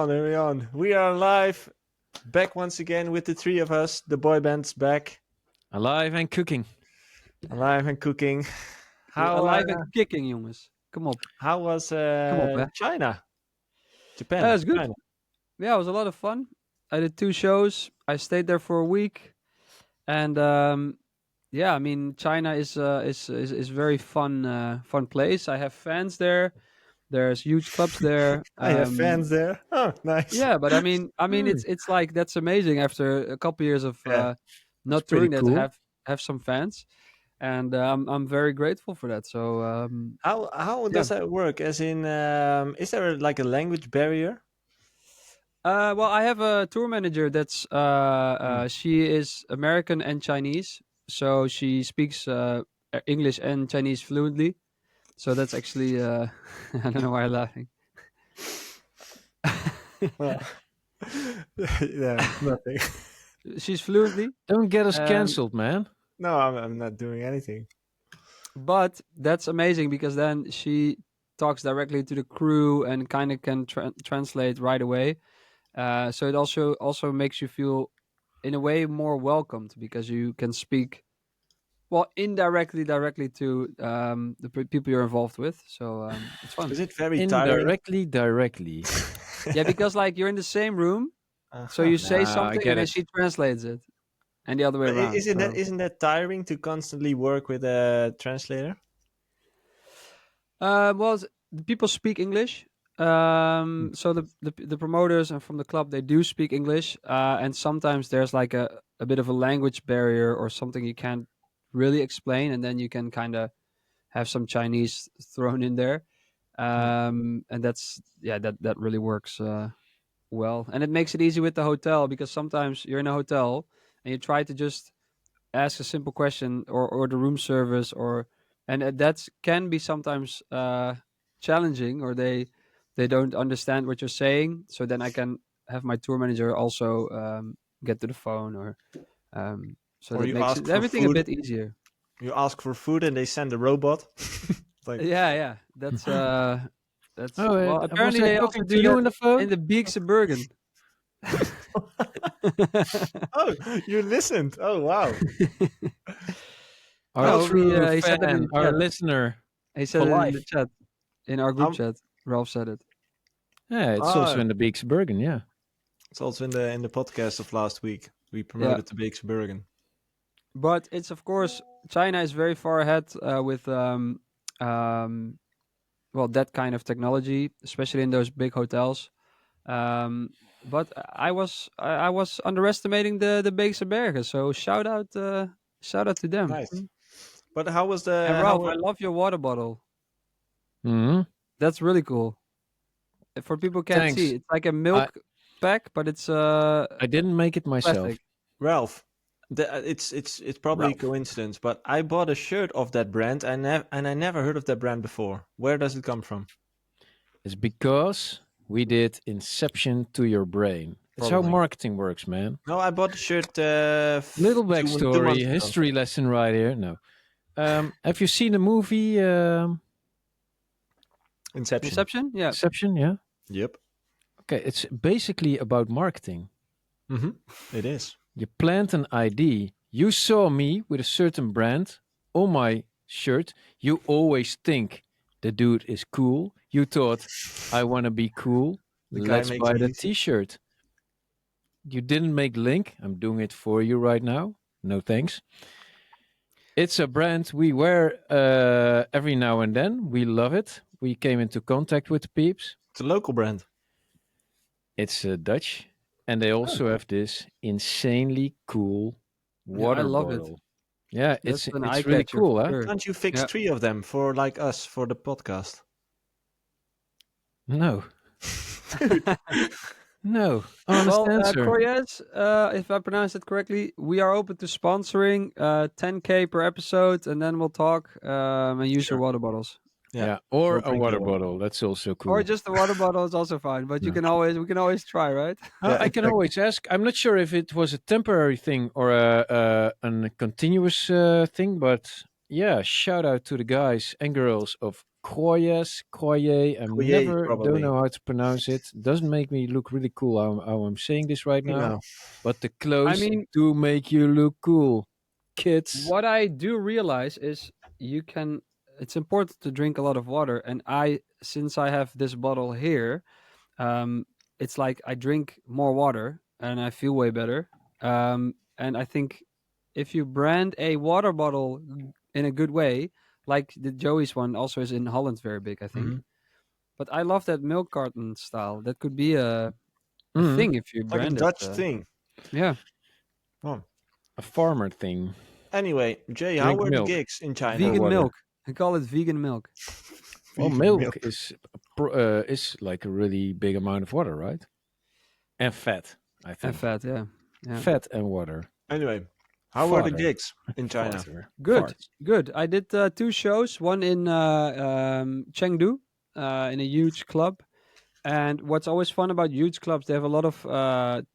on. We are live, back once again with the three of us. The boy band's back, Alive and cooking. alive and cooking. We're How alive en kicking, jongens. Kom op. how was Kom op, hè. China? Japan. That was good. China. Yeah, it was a lot of fun. I did 2 shows. I stayed there for a week. And yeah, I mean, China is very fun place. I have fans there. There's huge clubs there. I have fans there. Oh, nice. Yeah, but I mean, it's like that's amazing after a couple years of Yeah, not pretty touring that cool. to have some fans. And I'm very grateful for that. So How does that work? As in, is there like a language barrier? well, I have a tour manager that's she is American and Chinese, so she speaks English and Chinese fluently. So that's actually I don't know why I'm laughing. Well, yeah, nothing. She's fluently, Don't get us cancelled, man. No, I'm not doing anything. but that's amazing because then she talks directly to the crew and kind of can translate right away. So it also makes you feel in a way more welcomed because you can speak directly to the people you're involved with. So it's fun. Is it very tiring? Directly. Yeah, because like you're in the same room, so you say Nah, I something get and then it. she translates it, and the other way But around. isn't that tiring to constantly work with a translator? Well, the people speak English. So the promoters and from the club they do speak English, and sometimes there's like a bit of a language barrier or something you can't really explain, and then you can kind of have some Chinese thrown in there, and that really works well, and it makes it easy with the hotel because sometimes you're in a hotel and you try to just ask a simple question or the room service and that can be sometimes challenging or they don't understand what you're saying, so then I can have my tour manager also get to the phone so Or that you makes ask for everything a food. bit easier. You ask for food and they send a robot. Like, Yeah, that's Oh, well, was apparently I they also talking to do you that on the phone? in the Beekse Bergen. oh, you listened. Oh, wow. Our No, true he said that in fan, the our chat. listener. He said For it in life. the chat, in our group Um, chat. Ralph said it. Yeah, it's also in the Beeks Bergen, yeah. It's also in the podcast of last week. We promoted the Beeks Bergen. But it's of course China is very far ahead with that kind of technology, especially in those big hotels. But I was underestimating the Beekse Bergen, so shout out to them. Nice. But how was the? And Ralph, I love your water bottle. Hmm. That's really cool. For people who can't Thanks. see, it's like a milk pack, but it's I didn't make it myself. plastic. Ralph? It's probably a Ralph. coincidence, but I bought a shirt of that brand and I never heard of that brand before. Where does it come from? It's because we did Inception to your brain. It's how Probably. marketing works, man. No, I bought the shirt. Little 2 months backstory, ago. history lesson right here. No. Have you seen the movie Inception. Inception, yeah. Inception? Yeah. Yep. Okay, it's basically about marketing. It is. You plant an ID. You saw me with a certain brand on my shirt. You always think the dude is cool. You thought, I want to be cool. The guy Let's makes buy it the easy. t-shirt. You didn't make link. I'm doing it for you right now. No thanks. It's a brand we wear every now and then. We love it. We came into contact with the peeps. It's a local brand. It's Dutch. And they also have this insanely cool water I love it. bottle. Yeah, That's it's an really eye-catcher cool, for huh? sure. Can't you fix Yeah. 3 of them for like us for the podcast? No. No. Honest Well, answer. Koyes, if I pronounce it correctly, we are open to sponsoring 10K per episode, and then we'll talk and use your water bottles. Yeah. Or We'll a drink water your water. bottle. That's also cool. Or just the water bottle is also fine, but we can always try, right? I can always ask. I'm not sure if it was a temporary thing or a continuous thing, but yeah, shout out to the guys and girls of Koye. I Koye, never don't probably. know how to pronounce it. Doesn't make me look really cool how I'm saying this right now. No. But the I clothes mean, do make you look cool, kids. what I do realize is you can. It's important to drink a lot of water, and since I have this bottle here, um, it's like I drink more water and I feel way better. And I think if you brand a water bottle in a good way, like the Joey's one also is in Holland very big, I think. Mhm. But I love that milk carton style. That could be a Mm, thing if you Like a brand it. Dutch thing. Yeah, Oh. a farmer thing. Anyway, Jay, how Drink were the milk gigs in China? or vegan water. milk. I call it vegan milk Well, Vegan milk is like a really big amount of water, right? And fat, I and think. fat. Yeah, yeah. Fat and water. Anyway, how were the Fodder. gigs in China? Farter. Good, Farts. good. I did 2 shows. One in Chengdu, in a huge club. And what's always fun about huge clubs, they have a lot of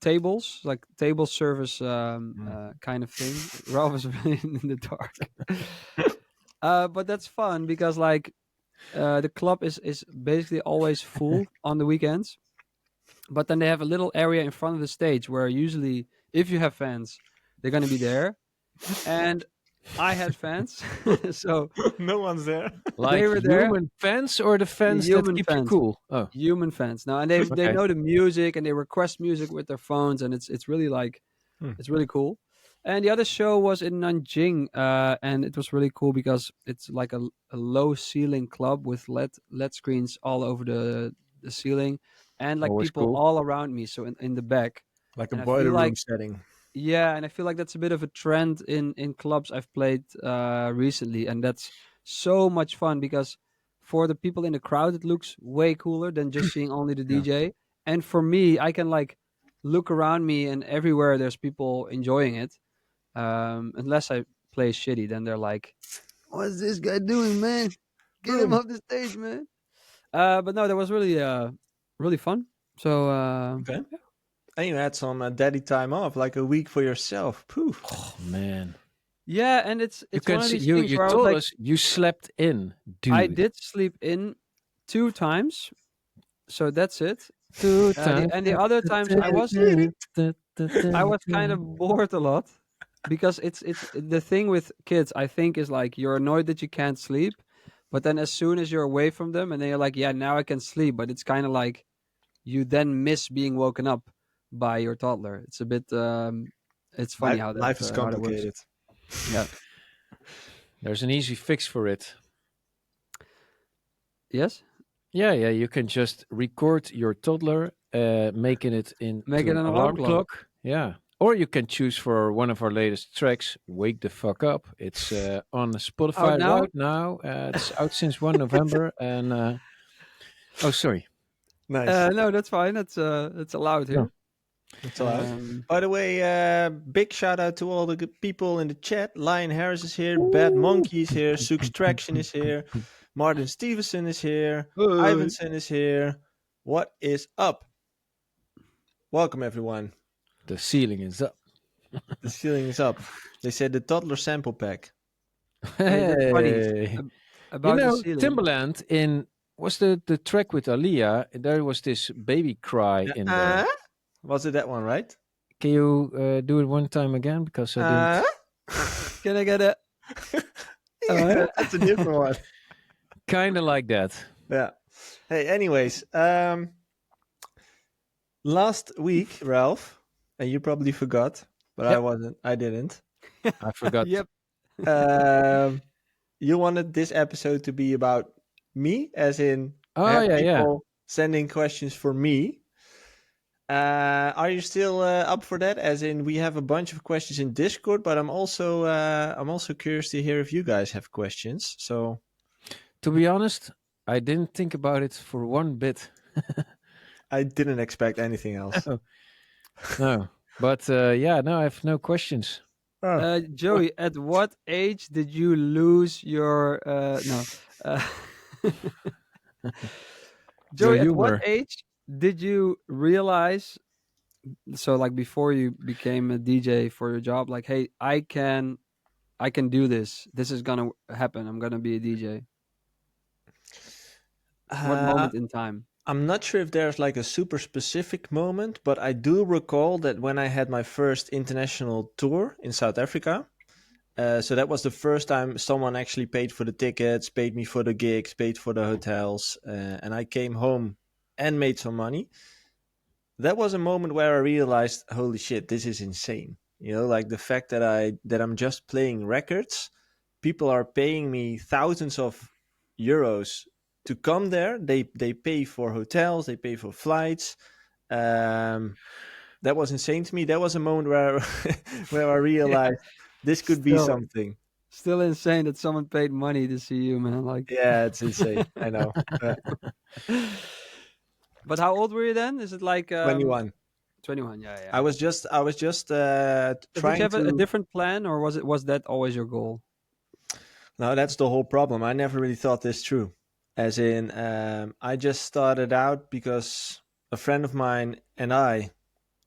tables, like table service kind of thing. Ralph is really in the dark. But that's fun because like the club is basically always full on the weekends. But then they have a little area in front of the stage where usually, if you have fans, they're going to be there. And I had fans, so No one's there. Like they were there. human fans or the fans that Human keep you fans. cool? Oh, Human fans now, and they okay. know the music and they request music with their phones, and it's really like Hmm. it's really cool. And the other show was in Nanjing, and it was really cool because it's like a low ceiling club with LED screens all over the ceiling, and like Always people cool. all around me, so in the back. Like a And I boiler feel room like setting. yeah, and I feel like that's a bit of a trend in clubs I've played recently, and that's so much fun because for the people in the crowd, it looks way cooler than just seeing only the Yeah. DJ. And for me, I can like look around me, and everywhere there's people enjoying it. Unless I play shitty, then they're like, "What's this guy doing, man? Get him Boom. off the stage, man!" But no, that was really really fun. So Okay. And you had some daddy time off, like a week for yourself. Poof. Oh man, yeah, and it's you one can of see these you. things You where I was told like, us you slept in, dude. I did sleep in 2 times, so that's it. Two And the other times I was kind of bored a lot because it's the thing with kids. I think is like you're annoyed that you can't sleep, but then as soon as you're away from them, and then you're like, yeah, now I can sleep. But it's kind of like you then miss being woken up by your toddler. It's a bit. It's funny Life is how that works. complicated. Yeah. There's an easy fix for it. Yes. Yeah, you can just record your toddler, making it into Make it an an alarm alarm clock. clock. Yeah. Or you can choose for one of our latest tracks, Wake the Fuck Up. It's on Spotify Out now? right now. It's out since 1 November. And oh, sorry. Nice. No, that's fine. That's allowed here. That's allowed. Um, By the way, big shout out to all the good people in the chat. Lion Harris is here. Bad Monkey is here. Suk's Traction is here. Martin Stevenson is here. Ivanson is here. What is up? Welcome, everyone. The ceiling is up. The ceiling is up. They said the toddler sample pack. Hey, that's funny. Hey. About the You know, ceiling. Timbaland was the track with Aaliyah. There was this baby cry in there. Was it that one, right? Can you do it one time again? Because I didn't. Can I get it? Yeah, that's a different one. Kind of like that. Yeah. Hey, anyways, last week, Ralph, and you probably forgot, but Yep. I didn't. I forgot. Yep. You wanted this episode to be about me, as in Oh, yeah. people sending questions for me. Are you still up for that? As in, we have a bunch of questions in Discord, but I'm also curious to hear if you guys have questions. So, To be honest, I didn't think about it for one bit. I didn't expect anything else. No. But no, I have no questions. Joey, at what age did you lose your no? Joey, at what humor. age did you realize? So, like before you became a DJ for your job, like, hey, I can I can do this. This is gonna happen. I'm gonna be a DJ. What Uh, moment in time? I'm not sure if there's like a super specific moment, but I do recall that when I had my first international tour in South Africa, so that was the first time someone actually paid for the tickets, paid me for the gigs, paid for the hotels, and I came home and made some money. That was a moment where I realized, holy shit, this is insane. You know, like the fact that I'm just playing records, people are paying me thousands of euros to come there. They pay for hotels, they pay for flights. Um, that was insane to me. That was a moment where where I Yeah, realized this could be still, something. still insane that someone paid money to see you, man. Like, Yeah, it's insane. I know. but how old were you then? Is it like 21. 21? Yeah, yeah. I was just So did you trying have a to. different plan, or was that always your goal? No, that's the whole problem. I never really thought this through. As in, I just started out because a friend of mine and I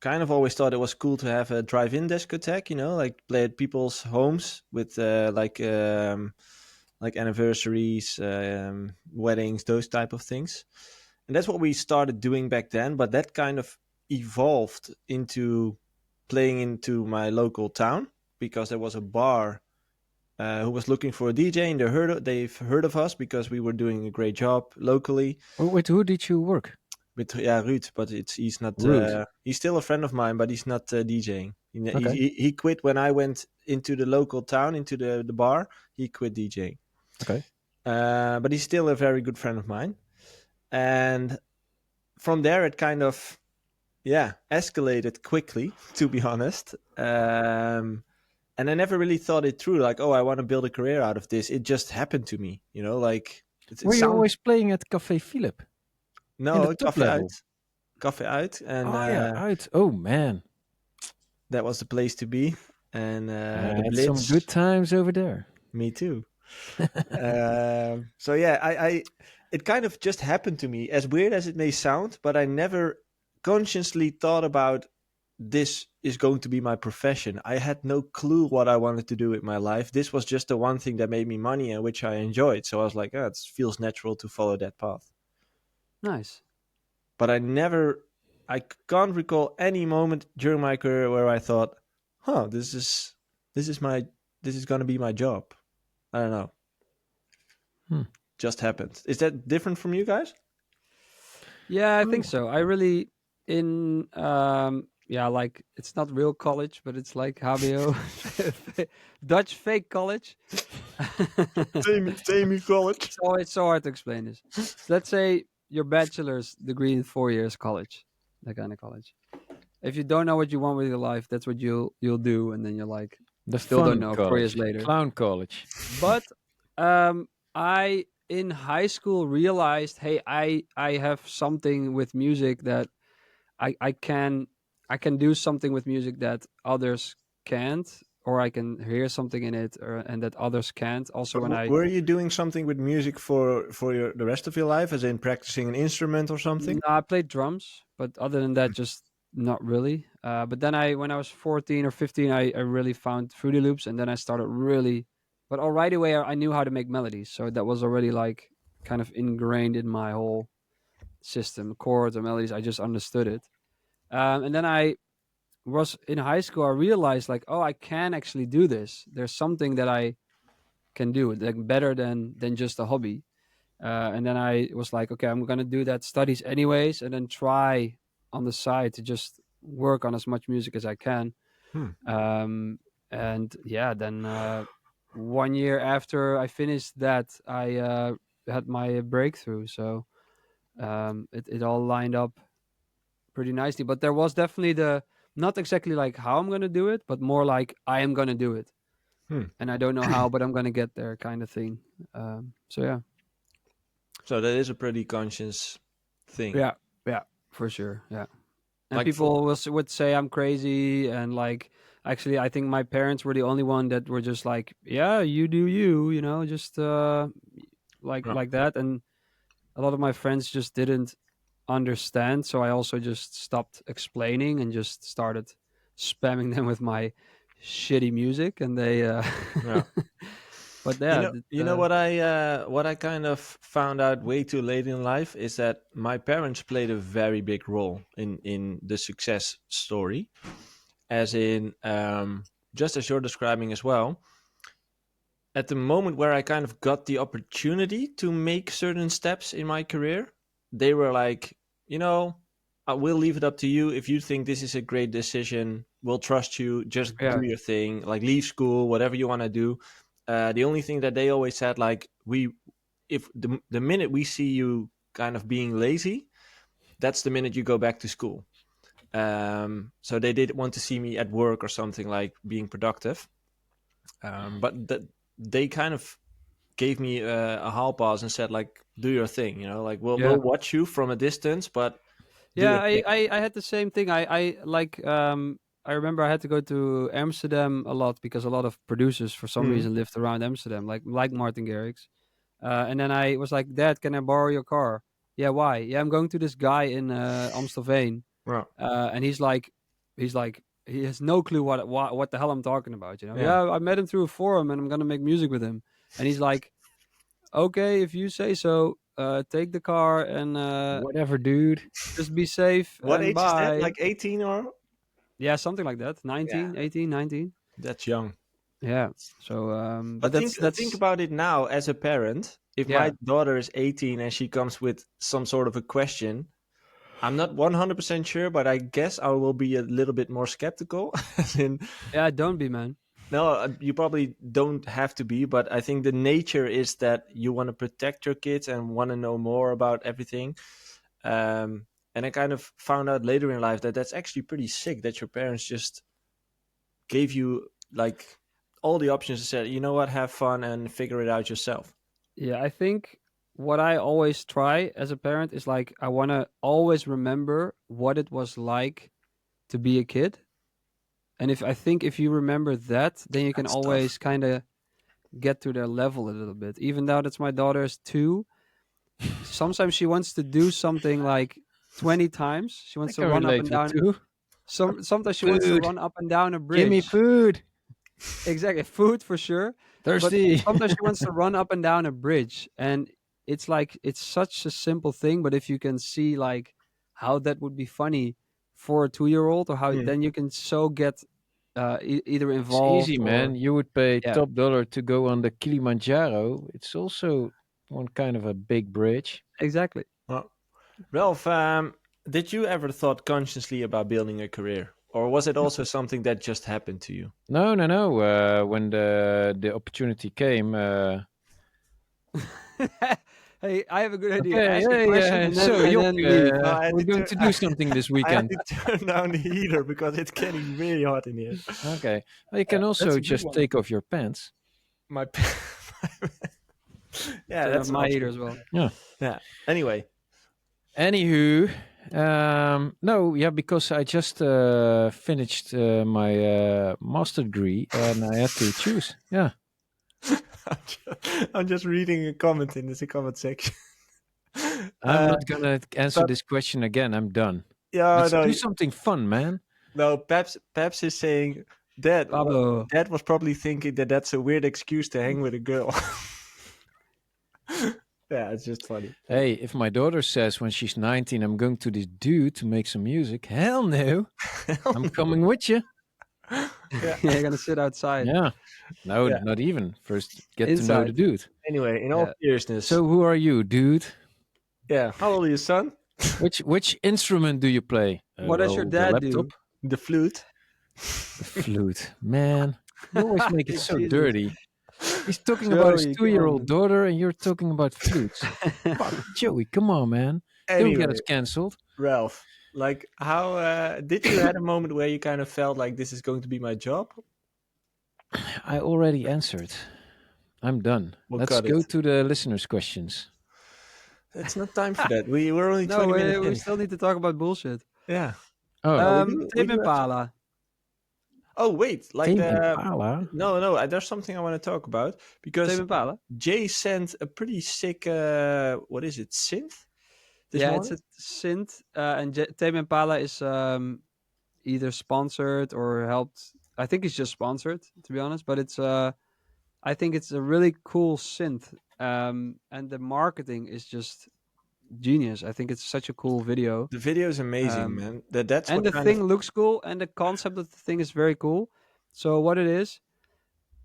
kind of always thought it was cool to have a drive-in discotheque. You know, like play at people's homes with like anniversaries, weddings, those type of things. And that's what we started doing back then. But that kind of evolved into playing into my local town because there was a bar who was looking for a DJ, and they've heard of us because we were doing a great job locally With who did you work? with Ruud. But he's not Rude. he's still a friend of mine, but he's not DJing. Okay. He quit when I went into the local town into the bar. He quit DJing, Okay. but he's still a very good friend of mine. And from there, it kind of escalated quickly, to be honest. And I never really thought it through. Like, oh, I want to build a career out of this. It just happened to me, you know. Like it Were you sounds always playing at Café Philip in the no top cafe level? out, cafe out, and Oh yeah, out. Oh man, that was the place to be. And I the had some good Blitz, times over there. me too. So yeah, it kind of just happened to me. As weird as it may sound, but I never consciously thought about this is going to be my profession. I had no clue what I wanted to do with my life. This was just the one thing that made me money and which I enjoyed. So I was like, oh, it feels natural to follow that path. Nice. But I can't recall any moment during my career where I thought, huh, this is my, this is going to be my job. I don't know. Hmm. Just happened. Is that different from you guys? Yeah, I think Oh. so. I really in yeah, like it's not real college, but it's like HBO, Dutch fake college. Same college. So it's so hard to explain this. So let's say your bachelor's degree in 4 years college, that kind of college. If you don't know what you want with your life, that's what you'll do, and then you're like, The still don't fun know 4 years college, later. clown college. But I in high school realized, hey, I have something with music that I can do something with music that others can't, or I can hear something in it, and that others can't. Also, But when I were you doing something with music for the rest of your life, as in practicing an instrument or no, something? I played drums, but other than that, just not really. But then when I was 14 or 15, I really found Fruity Loops, and then I started really. But all right away, I knew how to make melodies, so that was already like kind of ingrained in my whole system, chords and melodies. I just understood it. And then I was in high school. I realized like, oh, I can actually do this. There's something that I can do, like better than just a hobby. And then I was like, okay, I'm gonna do that studies anyways, and then try on the side to just work on as much music as I can. Hmm. And yeah, then 1 year after I finished that, I had my breakthrough. So it all lined up pretty nicely. But there was definitely the not exactly like how I'm gonna do it, but more like I am gonna do it, Hmm. and I don't know how, but I'm gonna get there, kind of thing. So yeah. So that is a pretty conscious thing. Yeah, yeah, for sure. Yeah. And Like for people would say I'm crazy, and like actually I think my parents were the only one that were just like, yeah, you do you, just no. like that. And a lot of my friends just didn't understand, so I also just stopped explaining and just started spamming them with my shitty music, and they. Yeah. But yeah, You know what I kind of found out way too late in life is that my parents played a very big role in the success story, as in just as you're describing as well. At the moment where I kind of got the opportunity to make certain steps in my career, they were like, I will leave it up to you. If you think this is a great decision, we'll trust you. Just yeah, do your thing, like leave school, whatever you want to do. The only thing that they always said, like, if the minute we see you kind of being lazy, that's the minute you go back to school. So they did want to see me at work or something, like being productive. But they kind of gave me a hall pass and said, like, do your thing, like yeah. we'll watch you from a distance, but do Yeah, your thing. I had the same thing. I like I remember I had to go to Amsterdam a lot because a lot of producers for some Mm. reason lived around Amsterdam, like Martin Garrix. And then I was like, "Dad, can I borrow your car?" Yeah, why? Yeah, I'm going to this guy in Amstelveen, Well, and he's like he has no clue what the hell I'm talking about. yeah. Yeah, I met him through a forum, and I'm gonna make music with him. And he's like, "Okay, if you say so, take the car and Whatever, dude. just be safe What and age is that? bye." Like 18 or? Yeah, something like that. Yeah, 19, 18, 19. that's young. Yeah. So, but But think that's about it now as a parent. If my yeah, daughter is 18 and she comes with some sort of a question, I'm not 100% sure, but I guess I will be a little bit more skeptical. As in, yeah. Don't be, man. no, you probably don't have to be, but I think the nature is that you want to protect your kids and want to know more about everything. And I kind of found out later in life that that's actually pretty sick that your parents just gave you like all the options and said, you know what, have fun and figure it out yourself. Yeah, I think what I always try as a parent is like I want to always remember what it was like to be a kid. And if you remember that, then you can That's tough. always kind of get to their level a little bit. Even though that's my daughter's 2, sometimes she wants to do something like 20 times. She I wants to can run up relate and to it down. too. Sometimes she wants to Food. run up and down a Give me bridge. food. Exactly, food for sure. But Thirsty. sometimes she wants to run up and down a bridge, and it's like it's such a simple thing. But if you can see like how that would be funny for a 2-year-old, or how Mm. then you can so get either It's involved easy, or man. You would pay yeah, top dollar to go on the Kilimanjaro. It's also one kind of a big bridge. exactly. Well, Ralph, did you ever thought consciously about building a career? Or was it also something that just happened to you? No, no, no. When the opportunity came, Hey, I have a good idea. okay, Ask a hey, question and then so Jock, leave. No, I had we're to going turn, to do something this I had weekend. to turn down the heater because it's getting really hot in here. Okay, well, you can That's also a good just one. take off your pants. My, yeah, Turn off that's an my heater option. as well. Yeah. Yeah. Anyway, Anywho, no, yeah, because I just finished my master degree and I had to choose. Yeah. I'm just reading a comment in this comment section. I'm not gonna answer Pep, this question again. I'm done. yeah, Let's no, do something fun, man. no. Peps is saying Pablo. Dad was probably thinking that that's a weird excuse to hang with a girl. Yeah, it's just funny. Hey, if my daughter says when she's 19, I'm going to this dude to make some music, hell no. I'm coming with you. Yeah, you're gonna sit outside. Yeah. No, Yeah. not even. First, get to know the Inside. dude. Anyway, in all Yeah. seriousness, So, who are you, dude? yeah. How old are you, son? Which instrument do you play? What does your Well, the dad do? laptop. The flute. The flute. Man, you always make it so Jesus. dirty. He's talking about his Joey, come 2-year-old on. daughter, and you're talking about flutes. Fuck, Joey, come on, man. Don't get Anyway, us cancelled. Ralph, like, how did you had a moment where you kind of felt like this is going to be my job? I already answered. I'm done. We'll Let's cut go it. to the listeners' questions. It's not time for that. We're only No, 20 minutes we in. still need to talk about bullshit. Yeah. Oh, No, we Tame do have to. Impala. Oh wait, like Tame the Impala. no. There's something I want to talk about because Tame Impala. Jay sent a pretty sick. What is it? Synth. This Yeah, it's morning. a synth, and Tame Impala is either sponsored or helped I think he's just sponsored, to be honest. But I think it's a really cool synth. And the marketing is just genius. I think it's such a cool video. The video is amazing, Um, man. That's and what the kind of thing looks cool, and the concept of the thing is very cool. So what it is,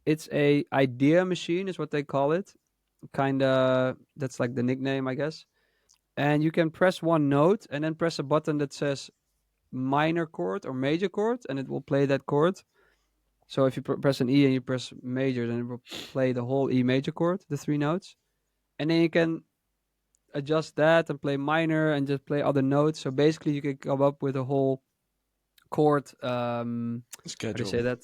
it's a idea machine, is what they call it. Kinda, that's like the nickname, I guess. And you can press one note and then press a button that says minor chord or major chord, and it will play that chord. So if you press an E and you press major, then it will play the whole E major chord, the three notes. And then you can adjust that and play minor and just play other notes. So basically, you can come up with a whole chord. How do you schedule. say that?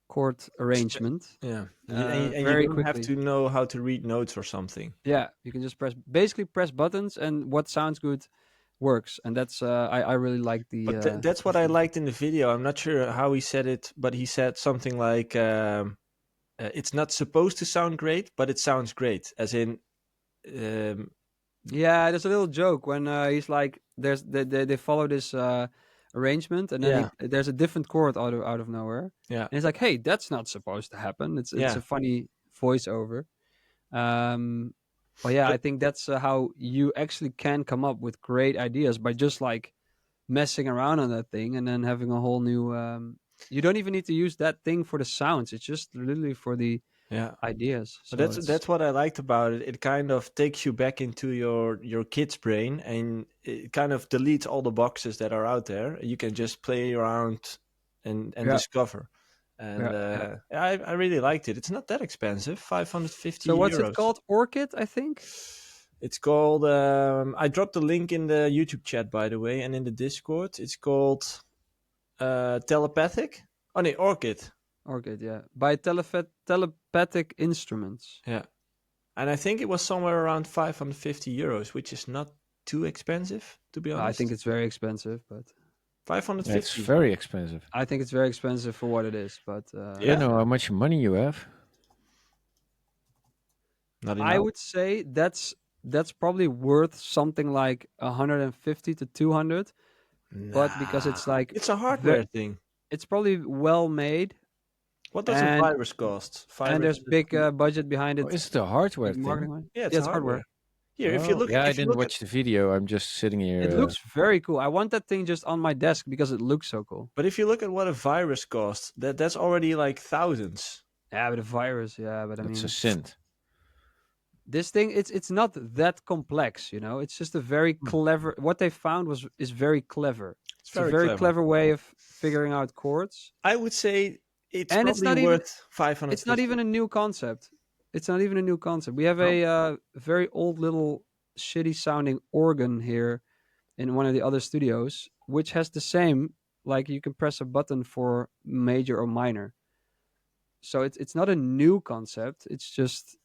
Chord arrangement. Yeah, and you Very don't have quickly. to know how to read notes or something. Yeah, you can just press buttons, and what sounds good works. And that's I really like But that's the what I thing. liked in the video. I'm not sure how he said it, but he said something like, "It's not supposed to sound great, but it sounds great." As in, um, Yeah, there's a little joke when he's like, there's they follow this arrangement, and then yeah, there's a different chord out of nowhere, yeah, and he's like, "Hey, that's not supposed to happen." It's yeah. a funny voiceover. Um, but yeah, I But think that's how you actually can come up with great ideas by just like messing around on that thing, and then having a whole new. You don't even need to use that thing for the sounds. It's just literally for the yeah, ideas. but So it's that's what I liked about it. It kind of takes you back into your kid's brain, and it kind of deletes all the boxes that are out there. You can just play around and yeah, discover. And yeah, yeah. I really liked it. It's not that expensive, So 550 what's it euros. called? Orchid, I think. It's called. I dropped the link in the YouTube chat, by the way, and in the Discord. It's called telepathic. Oh no, Orchid. Orchid, yeah. By telepathic instruments. Yeah, and I think it was somewhere around 550 euros, which is not too expensive, to be I think honest. it's very expensive, but It's 550. very expensive. I think it's very expensive for what it is. But Do you Yeah, know how much money you have? not I enough. would say that's probably worth something like 150 to 200. But because Nah, it's like it's a hardware thing. it's probably well made, What does a and virus cost? there's Virus. big budget behind Oh, it, is it a hardware big thing? marketing behind it. Yeah, Yeah, it's a it's hardware. hardware. Here, Oh, yeah, I if you didn't look at, watch the video. I'm just sitting It here. looks very cool. I want that thing just on my desk because it looks so cool. but if you look at what a virus costs, that's already like thousands. Yeah, but a virus, yeah, but I It's a mean, synth. this thing it's not that complex, it's just a very Hmm. clever, what they found is very clever. It's It's a very very clever. clever way of figuring out chords, I would say it's and probably worth it's not 550. even a new concept. It's not even a new concept. We have No? a very old little shitty sounding organ here in one of the other studios, which has the same, like you can press a button for major or minor. So it's not a new concept, it's just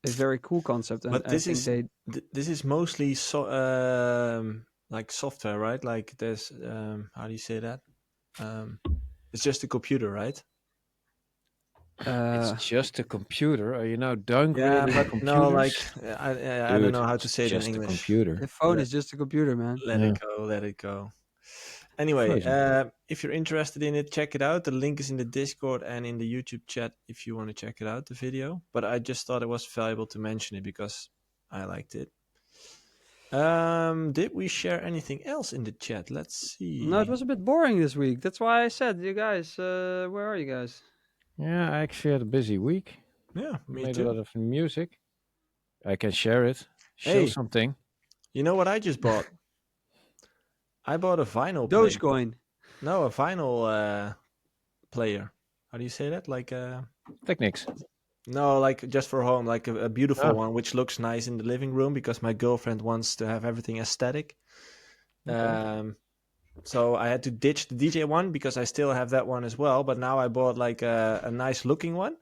a very cool concept, and But I think they this is mostly like software, right? Like there's how do you say that? Um, it's just a computer, right? It's uh just a computer. Are you now Yeah, downgrading but no, like computers? I don't Dude, know how to it's say it in just a English. computer. the phone Let, is just a computer, man. let Yeah. it go, let it go. Anyway, Frozen. if you're interested in it, check it out. The link is in the Discord and in the YouTube chat if you want to check it out, the video. But I just thought it was valuable to mention it because I liked it. Did we share anything else in the chat? Let's No, it see. was a bit boring this week. That's why I said, you guys, where are you guys? Yeah, I actually had a busy week. Yeah, me Made a too. lot of music. I can share it. Show Hey, something. you know what I just bought? I bought a vinyl player. Dogecoin. No, a vinyl player. How do you say that? Like Techniques. no, like just for home, like a beautiful Oh, one, which looks nice in the living room because my girlfriend wants to have everything aesthetic. okay. So I had to ditch the DJ one because I still have that one as well. But now I bought like a nice looking one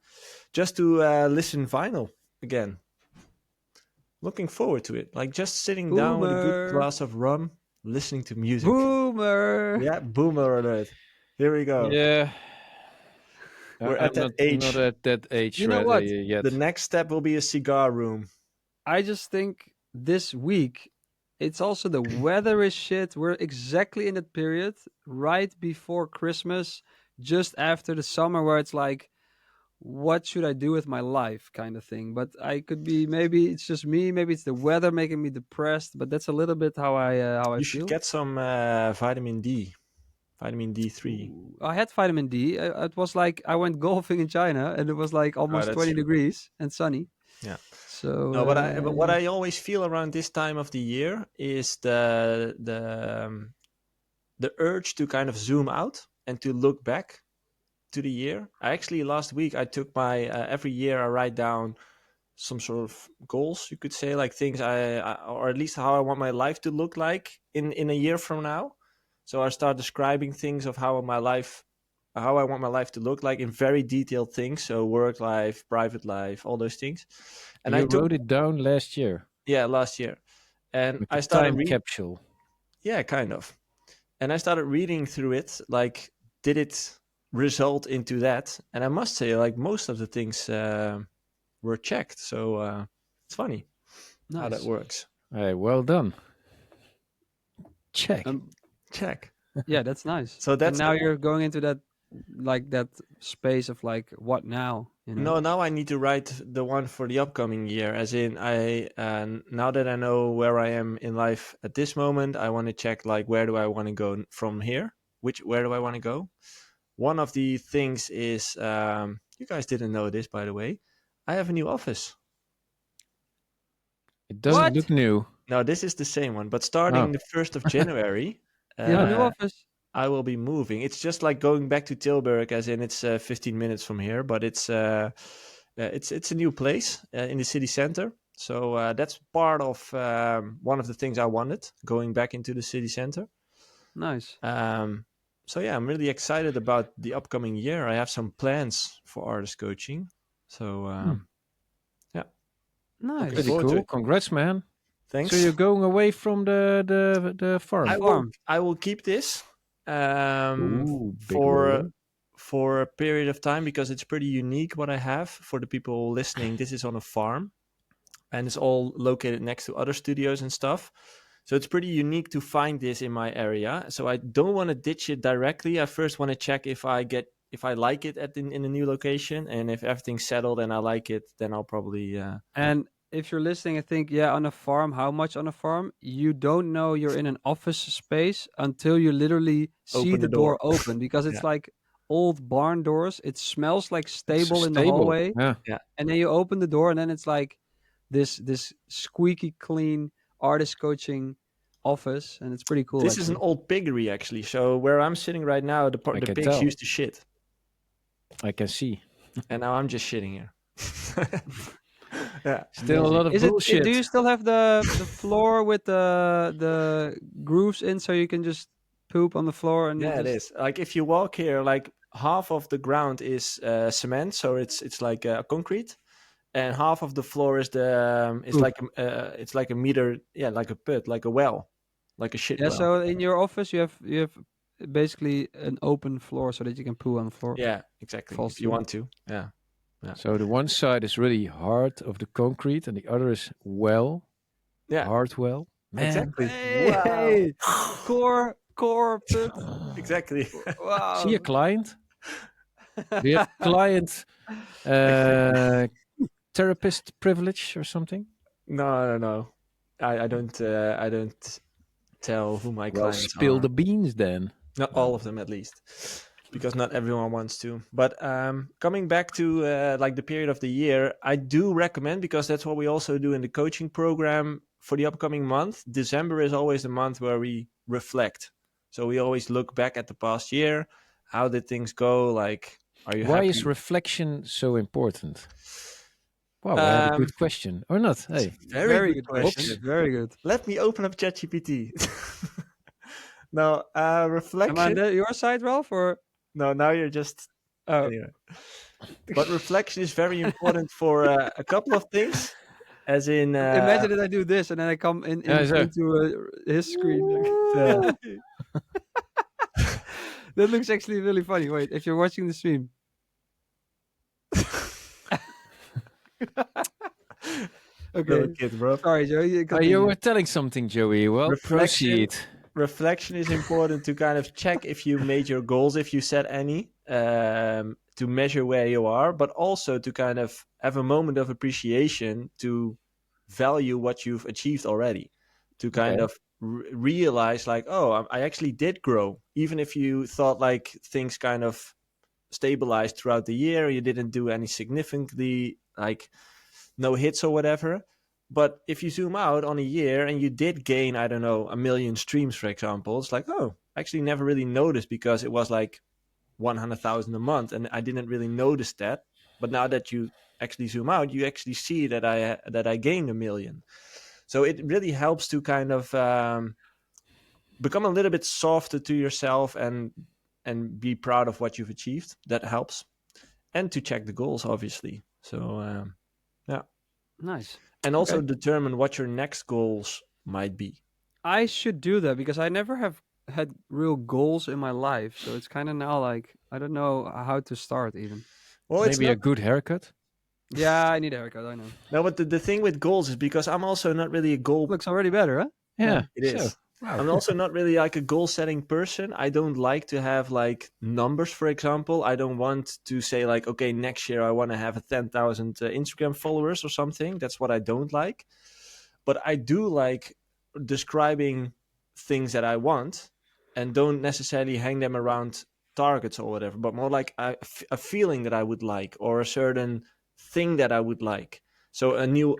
just to listen vinyl again. Looking forward to it. Like just sitting down with a good Boomer. glass of rum, listening to music. Boomer. Yeah, boomer alert. Here we go. Yeah, We're at I'm that not age. at that age You know what? The yet. next step will be a cigar room. I just think this week, it's also the weather is shit. We're exactly in that period right before Christmas. just after the summer where it's like, what should I do with my life kind of thing. But I could be, maybe it's just me, maybe it's the weather making me depressed, but that's a little bit how I You should feel. get some vitamin D, vitamin D3. Ooh, I had vitamin D. It was like I went golfing in China and it was like Oh, almost that's 20 true. degrees and sunny. Yeah. So No, but what yeah. I always feel around this time of the year is the urge to kind of zoom out and to look back to the year. I actually last week I took my every year I write down some sort of goals, you could say, like things or at least how I want my life to look like in a year from now. So I start describing things of how I want my life to look like in very detailed things. So work life, private life, all those things. And I You took wrote it down last year last year, and with the I started time capsule. kind of, and I started reading through it. Like, did it result into that? And I must say, like most of the things were checked. So it's funny how that Nice. works. Hey, well done. Check. Check. Yeah, that's nice. So And that's now you're going into that, like that space of like, what now? You know? no. Now I need to write the one for the upcoming year. As in, I now that I know where I am in life at this moment, I want to check like where do I want to go from here? Where do I want to go? One of the things is you guys didn't know this, by the way. I have a new office. It doesn't What? look new. No, this is the same one, but Oh, starting the 1st of January, You have a new office? I will be moving. It's just like going back to Tilburg, as in it's 15 minutes from here, but it's a new place in the city center. So that's part of one of the things I wanted, going back into the city center. Nice. So yeah, I'm really excited about the upcoming year. I have some plans for artist coaching. So yeah, looking Nice. pretty forward to cool. it. Congrats, man. Thanks. So you're going away from the farm. Farm. I will keep this Ooh, big for word. for a period of time because it's pretty unique what I have. For the people listening, this is on a farm and it's all located next to other studios and stuff. So it's pretty unique to find this in my area. So I don't want to ditch it directly. I first want to check if I like it in a new location, and if everything's settled and I like it, then I'll probably And if you're listening, I think, yeah, on a farm, how much on a farm? You don't know you're in an office space until you literally see open the the door. door open because it's Yeah, like old barn doors. It smells like It's stable in the stable. hallway. Yeah. yeah. And then you open the door and then it's like this squeaky clean artist coaching office. And it's pretty cool, This is an actually. old piggery actually. So where I'm sitting right now, I the can pigs tell. used to shit, I can see. and now I'm just shitting here. Yeah. Still a Amazing. lot of Is bullshit. do you still have the floor with the grooves in so you can just poop on the floor and Yeah, it just is. Like if you walk here, like half of the ground is cement, so it's like concrete, and half of the floor is Poop. it's like a meter, yeah, like a pit, like a well, like a shit yeah, well. so in your office you have basically an open floor so that you can poo on the floor. Yeah, exactly. Fall If you through. want to, yeah, yeah, So the one side is really hard of the concrete, and the other is yeah, hard well. Man, exactly. Hey, Wow, hey, core pit. exactly, see a Wow. client. Do you have client exactly. therapist privilege or something? No, no, no. I don't tell who my Well, clients spill are. the beans then. Not all of them, at least, because not everyone wants to. But coming back to like the period of the year, I do recommend, because that's what we also do in the coaching program for the upcoming month. December is always the month where we reflect. So we always look back at the past year. How did things go? Like, are you Why happy? is reflection so important? Wow, I had a Um, good question. Or not? Hey, Very Very good good question. question. Very good. Let me open up ChatGPT. No, Am I reflection. on your side, Ralph, or No, now you're just oh? anyway. But reflection is very important for a couple of things, as in Imagine that I do this and then I come yeah, so into his screen. uh, That looks actually really funny. Wait, if you're watching the stream. little Okay. kid, bro. Sorry, Joe. You you continue. were telling something, Joey. Well, Reflection. proceed. Reflection is important to kind of check if you made your goals, if you set any, to measure where you are, but also to kind of have a moment of appreciation to value what you've achieved already, to kind Okay. of realize like, oh, I actually did grow, even if you thought like things kind of stabilized throughout the year, you didn't do any significantly like no hits or whatever. But if you zoom out on a year and you did gain, I don't know, 1 million streams, for example, it's like, oh, I actually never really noticed because it was like 100,000 a month, and I didn't really notice that. But now that you actually zoom out, you actually see that I gained 1 million. So it really helps to kind of become a little bit softer to yourself and be proud of what you've achieved. That helps, and to check the goals, obviously. So yeah, Nice. and also Okay. determine what your next goals might be. I should do that because I never have had real goals in my life. So it's kind of now like I don't know how to start even. Well, it's Maybe a not. good haircut. Yeah, I need a haircut. I know. No, but the thing with goals is because I'm also not really a goal. Looks already better, huh? Yeah. It So, is. wow. I'm also not really like a goal setting person. I don't like to have like numbers, for example. I don't want to say like, okay, next year I want to have a 10,000 Instagram followers or something. That's what I don't like. But I do like describing things that I want, and don't necessarily hang them around targets or whatever, but more like a feeling that I would like, or a certain thing that I would like. So a new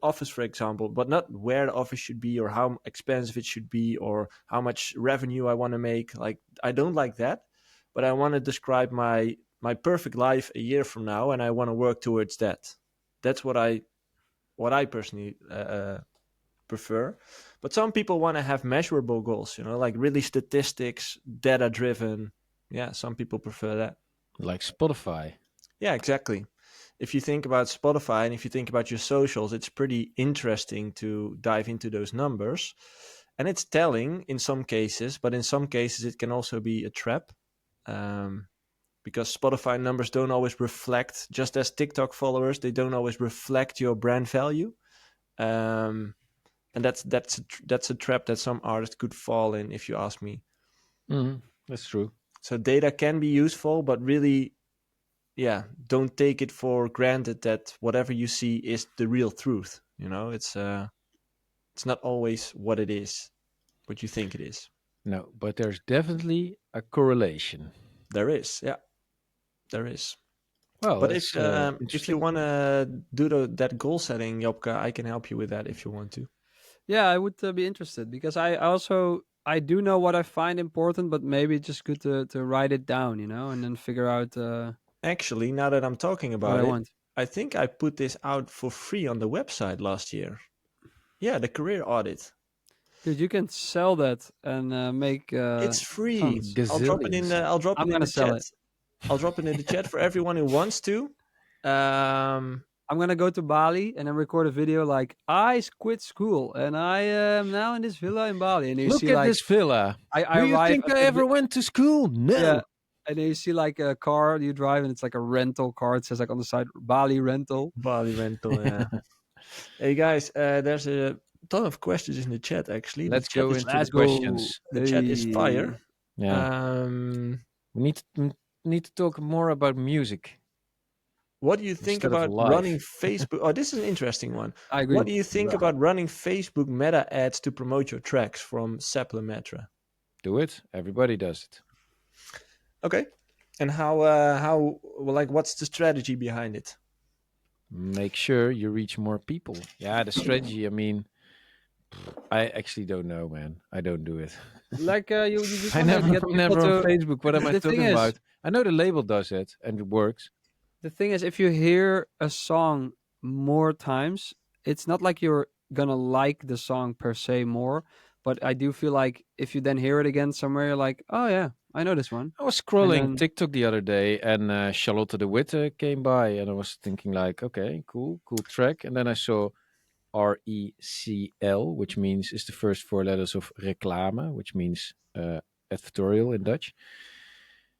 office, for example, but not where the office should be or how expensive it should be or how much revenue I want to make. Like, I don't like that, but I want to describe my perfect life a year from now, and I want to work towards that. That's what I personally prefer. But some people want to have measurable goals, like really statistics, data driven. Yeah, some people prefer that. Like Spotify. Yeah, exactly. If you think about Spotify and if you think about your socials, it's pretty interesting to dive into those numbers. And it's telling in some cases, but in some cases it can also be a trap. Um, because Spotify numbers don't always reflect, just as TikTok followers, they don't always reflect your brand value. Um, and that's a trap that some artists could fall in, if you ask me. That's true. So data can be useful, but really, yeah, don't take it for granted that whatever you see is the real truth. It's not always what it is, what you think it is. No, but there's definitely a correlation. There is, yeah, there is. Well, But that's if you interesting. want to do that goal setting, Jopka, I can help you with that if you want to. Yeah, I would be interested because I also I do know what I find important, but maybe it's just good to write it down, and then figure out Actually, now that I'm talking what about I it, want. I think I put this out for free on the website last year. Yeah, the career audit. Dude, you can sell that and make It's free. tons. Gazillions. I'll drop it I'm in gonna the sell chat. it. I'll drop it in the chat for everyone who wants to. I'm gonna go to Bali and then record a video like I quit school and I am now in this villa in Bali, and you Look see at like this villa. I Do you arrive think at I the ever went to school? yeah, No. and then you see like a car you drive and it's like a rental car. It says like on the side Bali rental. Bali rental. Yeah. Hey guys, there's a ton of questions in the chat. Actually, Let's go into the Let's go. questions. the chat is fire. Hey. Yeah. Um, We need to talk more about music what do you think instead of about running life. Facebook? Oh, this is an interesting one. I What agree. do you think about running Facebook meta ads to promote your tracks from Metra? Do it. Everybody does it. Okay. And what's the strategy behind it? Make sure you reach more people. Yeah, the strategy. I mean, I actually don't know, man. I don't do it. Like you just I want to never, get I'm people never on to. Facebook. What am I The thing talking is, about? I know the label does it and it works. the thing is, if you hear a song more times, it's not like you're gonna like the song per se more. But I do feel like if you then hear it again somewhere, you're like, oh yeah, I know this one. I was And scrolling then TikTok the other day, and Charlotte de Witte came by, and I was thinking like, okay, cool track. And then I saw RECL, which means is the first four letters of reclame, which means advertorial in Dutch.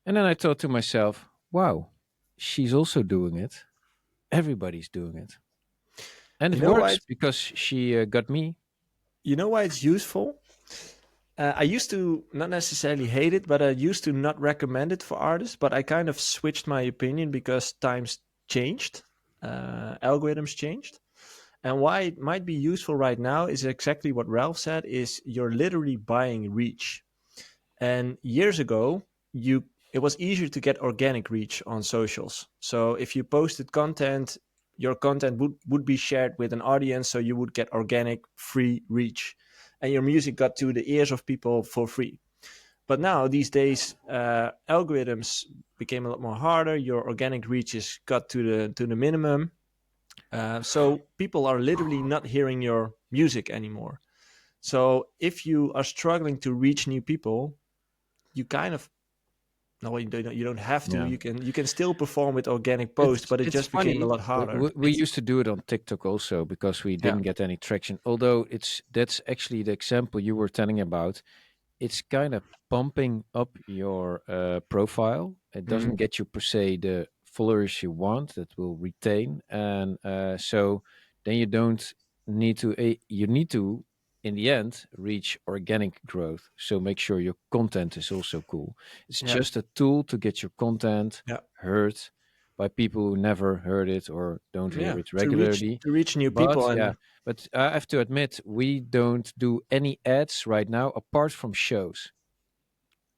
And then I thought to myself, wow, she's also doing it. Everybody's doing it, and You it know why? works because she got me. You know why it's useful? I used to not necessarily hate it, but I used to not recommend it for artists. But I kind of switched my opinion because times changed, algorithms changed, and why it might be useful right now is exactly what Ralph said: is you're literally buying reach. And years ago, you it was easier to get organic reach on socials. So if you posted content, your content would be shared with an audience, so you would get organic free reach, and your music got to the ears of people for free. But now these days, algorithms became a lot more harder. Your organic reach is got to the minimum, so people are literally not hearing your music anymore. So if you are struggling to reach new people, you kind of no, you don't have to. Yeah. You can still perform with organic posts, but it It's just became a funny. lot harder. We used to do it on TikTok also because we Yeah. didn't get any traction. Although that's actually the example you were telling about. It's kind of pumping up your profile. It Mhm. doesn't get you per se the followers you want that will retain, and so then you don't need to. You need to, in the end, reach organic growth. So make sure your content is also cool. It's Yeah. just a tool to get your content Yeah. heard by people who never heard it or don't hear Yeah. it To reach regularly. to reach new But people yeah, and but I have to admit, we don't do any ads right now apart from shows,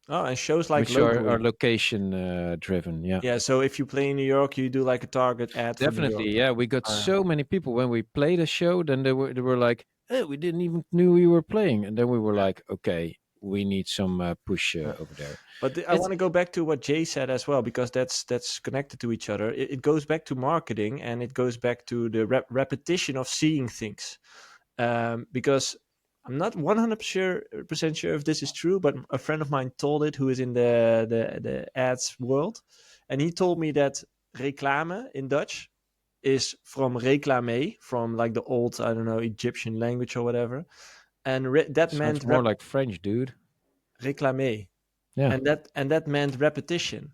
and shows like which are locally. location driven. Yeah, Yeah. So if you play in New York, you do like a target ad for New York. definitely. Yeah, we got Uh, so many people when we played a show. Then they were like, "Hey, we didn't even knew you were playing," and then we were yeah. like, "Okay, we need some push Yeah. over there." But I It's want to go back to what Jay said as well, because that's connected to each other. It goes back to marketing, and it goes back to the repetition of seeing things. Because I'm not 100% sure if this is true, but a friend of mine told it, who is in the ads world, and he told me that reclame in Dutch is from reclame, from like the old, I don't know, Egyptian language or whatever, and that Sounds meant more like French, dude. réclamer, Yeah, and that meant repetition.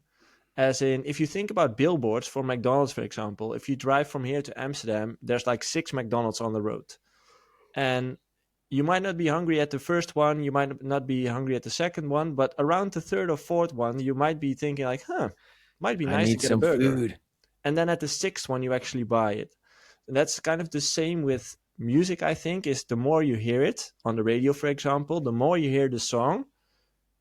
As in, if you think about billboards for McDonald's, for example, if you drive from here to Amsterdam, there's like 6 McDonald's on the road, and you might not be hungry at the first one, you might not be hungry at the second one, but around the third or fourth one, you might be thinking like, might be I nice to need get a some burger. food. And then at the sixth one, you actually buy it. And that's kind of the same with music, I think, is the more you hear it on the radio, for example, the more you hear the song,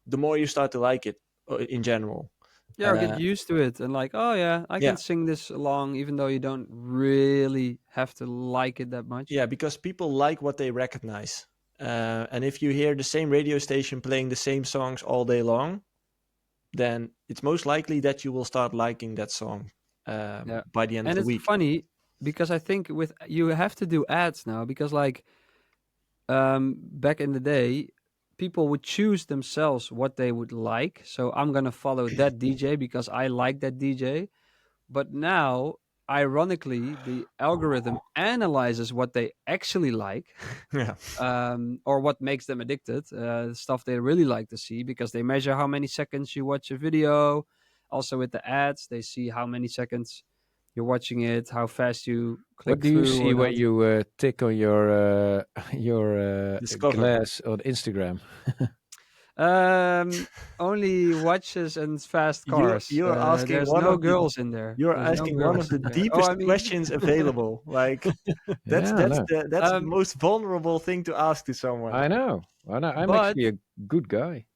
the more you start to like it in general. Yeah, or get Uh, used to it and like, oh yeah, I can yeah, sing this along, even though you don't really have to like it that much. yeah, because people like what they recognize. And if you hear the same radio station playing the same songs all day long, then it's most likely that you will start liking that song Yeah, by the end of and the it's week. funny because I think with you have to do ads now because like back in the day, people would choose themselves what they would like. So I'm gonna follow that DJ because I like that DJ. But now, ironically, the algorithm analyzes what they actually like, Yeah, or what makes them addicted, stuff they really like to see, because they measure how many seconds you watch a video. Also, with the ads, they see how many seconds you're watching it, how fast you What click do you through or see when not. you tick on your your discover. glass on Instagram? Um, Only watches and fast You cars. you're asking There's one no of the girls in there. you're There's no asking one of girls the in there. Oh, I deepest mean, questions available. Like that's Yeah, that's no, the that's the um, most vulnerable thing to ask to someone. I know. I know. I'm but actually a good guy.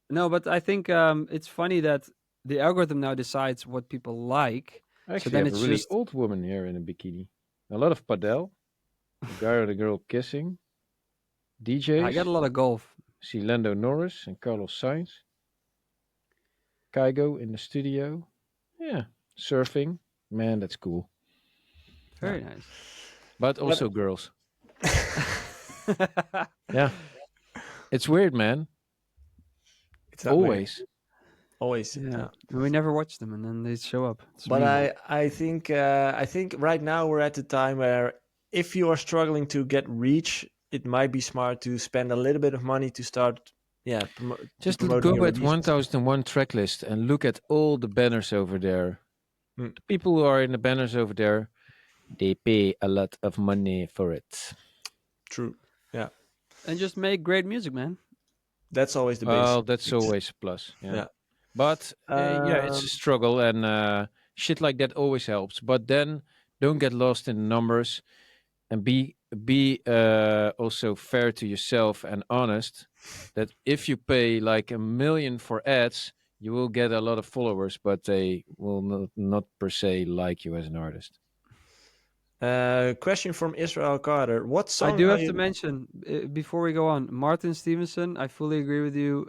no, but I think it's funny that the algorithm now decides what people like. I So actually then have a it's really just old woman here in a bikini. A lot of padel, a guy and a girl kissing, I get a DJs, lot of golf. see Lando Norris and Carlos Sainz, Kygo in the studio. Yeah, surfing. Man, that's cool. Yeah. Very nice. But But also girls. Yeah, it's weird, man. it's that way. Always. Always. Yeah, Yeah. and we never watch them, and then they show up. It's But mean. I think right now we're at the time where if you are struggling to get reach, it might be smart to spend a little bit of money to start, yeah, Just promoting go your at releases. 1001 track list and look at all the banners over there. Mm, The people who are in the banners over there, they pay a lot of money for it. true. Yeah. And just make great music, man. That's always the Well, basic. that's always a plus. Yeah. Yeah. But yeah, it's a Um, struggle, and shit like that always helps. But then don't get lost in the numbers, and be also fair to yourself and honest. That if you pay like 1 million for ads, you will get a lot of followers, but they will not per se like you as an artist. question from Israel Carter. What I song do are have to you? mention before we go on, Martin Stevenson. I fully agree with you,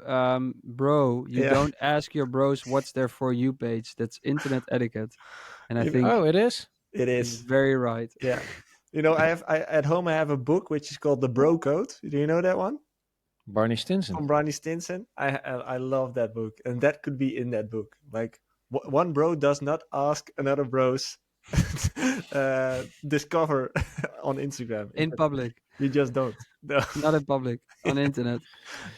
bro. You Yeah, don't ask your bros what's their for you page. That's internet etiquette, and I you know, think Oh, it is it he's is. very right. Yeah. I at home I have a book which is called The Bro Code. Do you know that one? Barney Stinson. From Brownie Stinson. I love that book, and that could be in that book. Like one bro does not ask another bro's discover on Instagram. In public, You just don't. No, not in public, on the internet.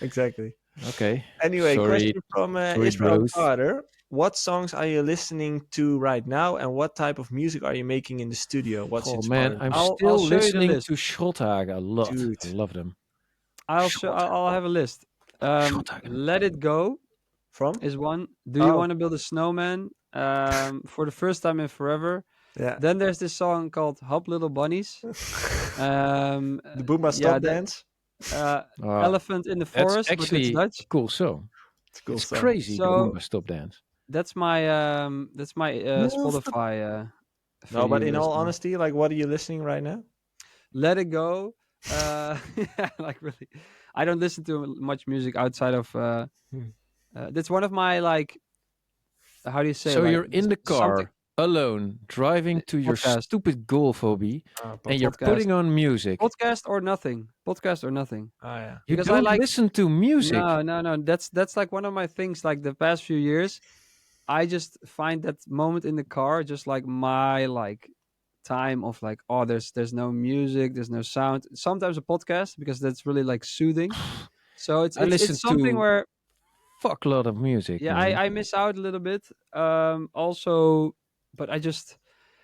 exactly. Okay, Anyway, sorry, question from sorry, Israel bros. Carter. What songs are you listening to right now, and what type of music are you making in the studio? What's Oh man, inspiring I'm you? I'll still show you the listening list. to Schrotthagen a lot. I Dude, love them. I'll have a list. Schrotthagen. Let It Go from? is one. Do You Oh, Want to Build a Snowman? For the first time in forever. yeah. Then there's this song called Hop Little Bunnies. The Boomba Yeah, Stop that Dance. uh, Oh, Elephant in the that's Forest, but it's actually Dutch. a cool song. It's a cool It's song. crazy, the So Boomba Stop Dance. that's my Spotify for No, but you in all listener. honesty, like, what are you listening right now? Let It Go. Like really, I don't listen to much music outside of. Hmm. That's one of my like. How do you say So like you're in the something car alone, driving to your podcast, stupid golf hobby, and you're podcast, putting on music. podcast or nothing. Oh yeah. You Because I don't like listen to music. no. That's like one of my things. Like the past few years, I just find that moment in the car just like my like time of like there's no music, there's no sound. Sometimes a podcast because that's really like soothing. So it's I it's listen it's something to where fuckload of music, yeah man. I miss out a little bit. Also, but I just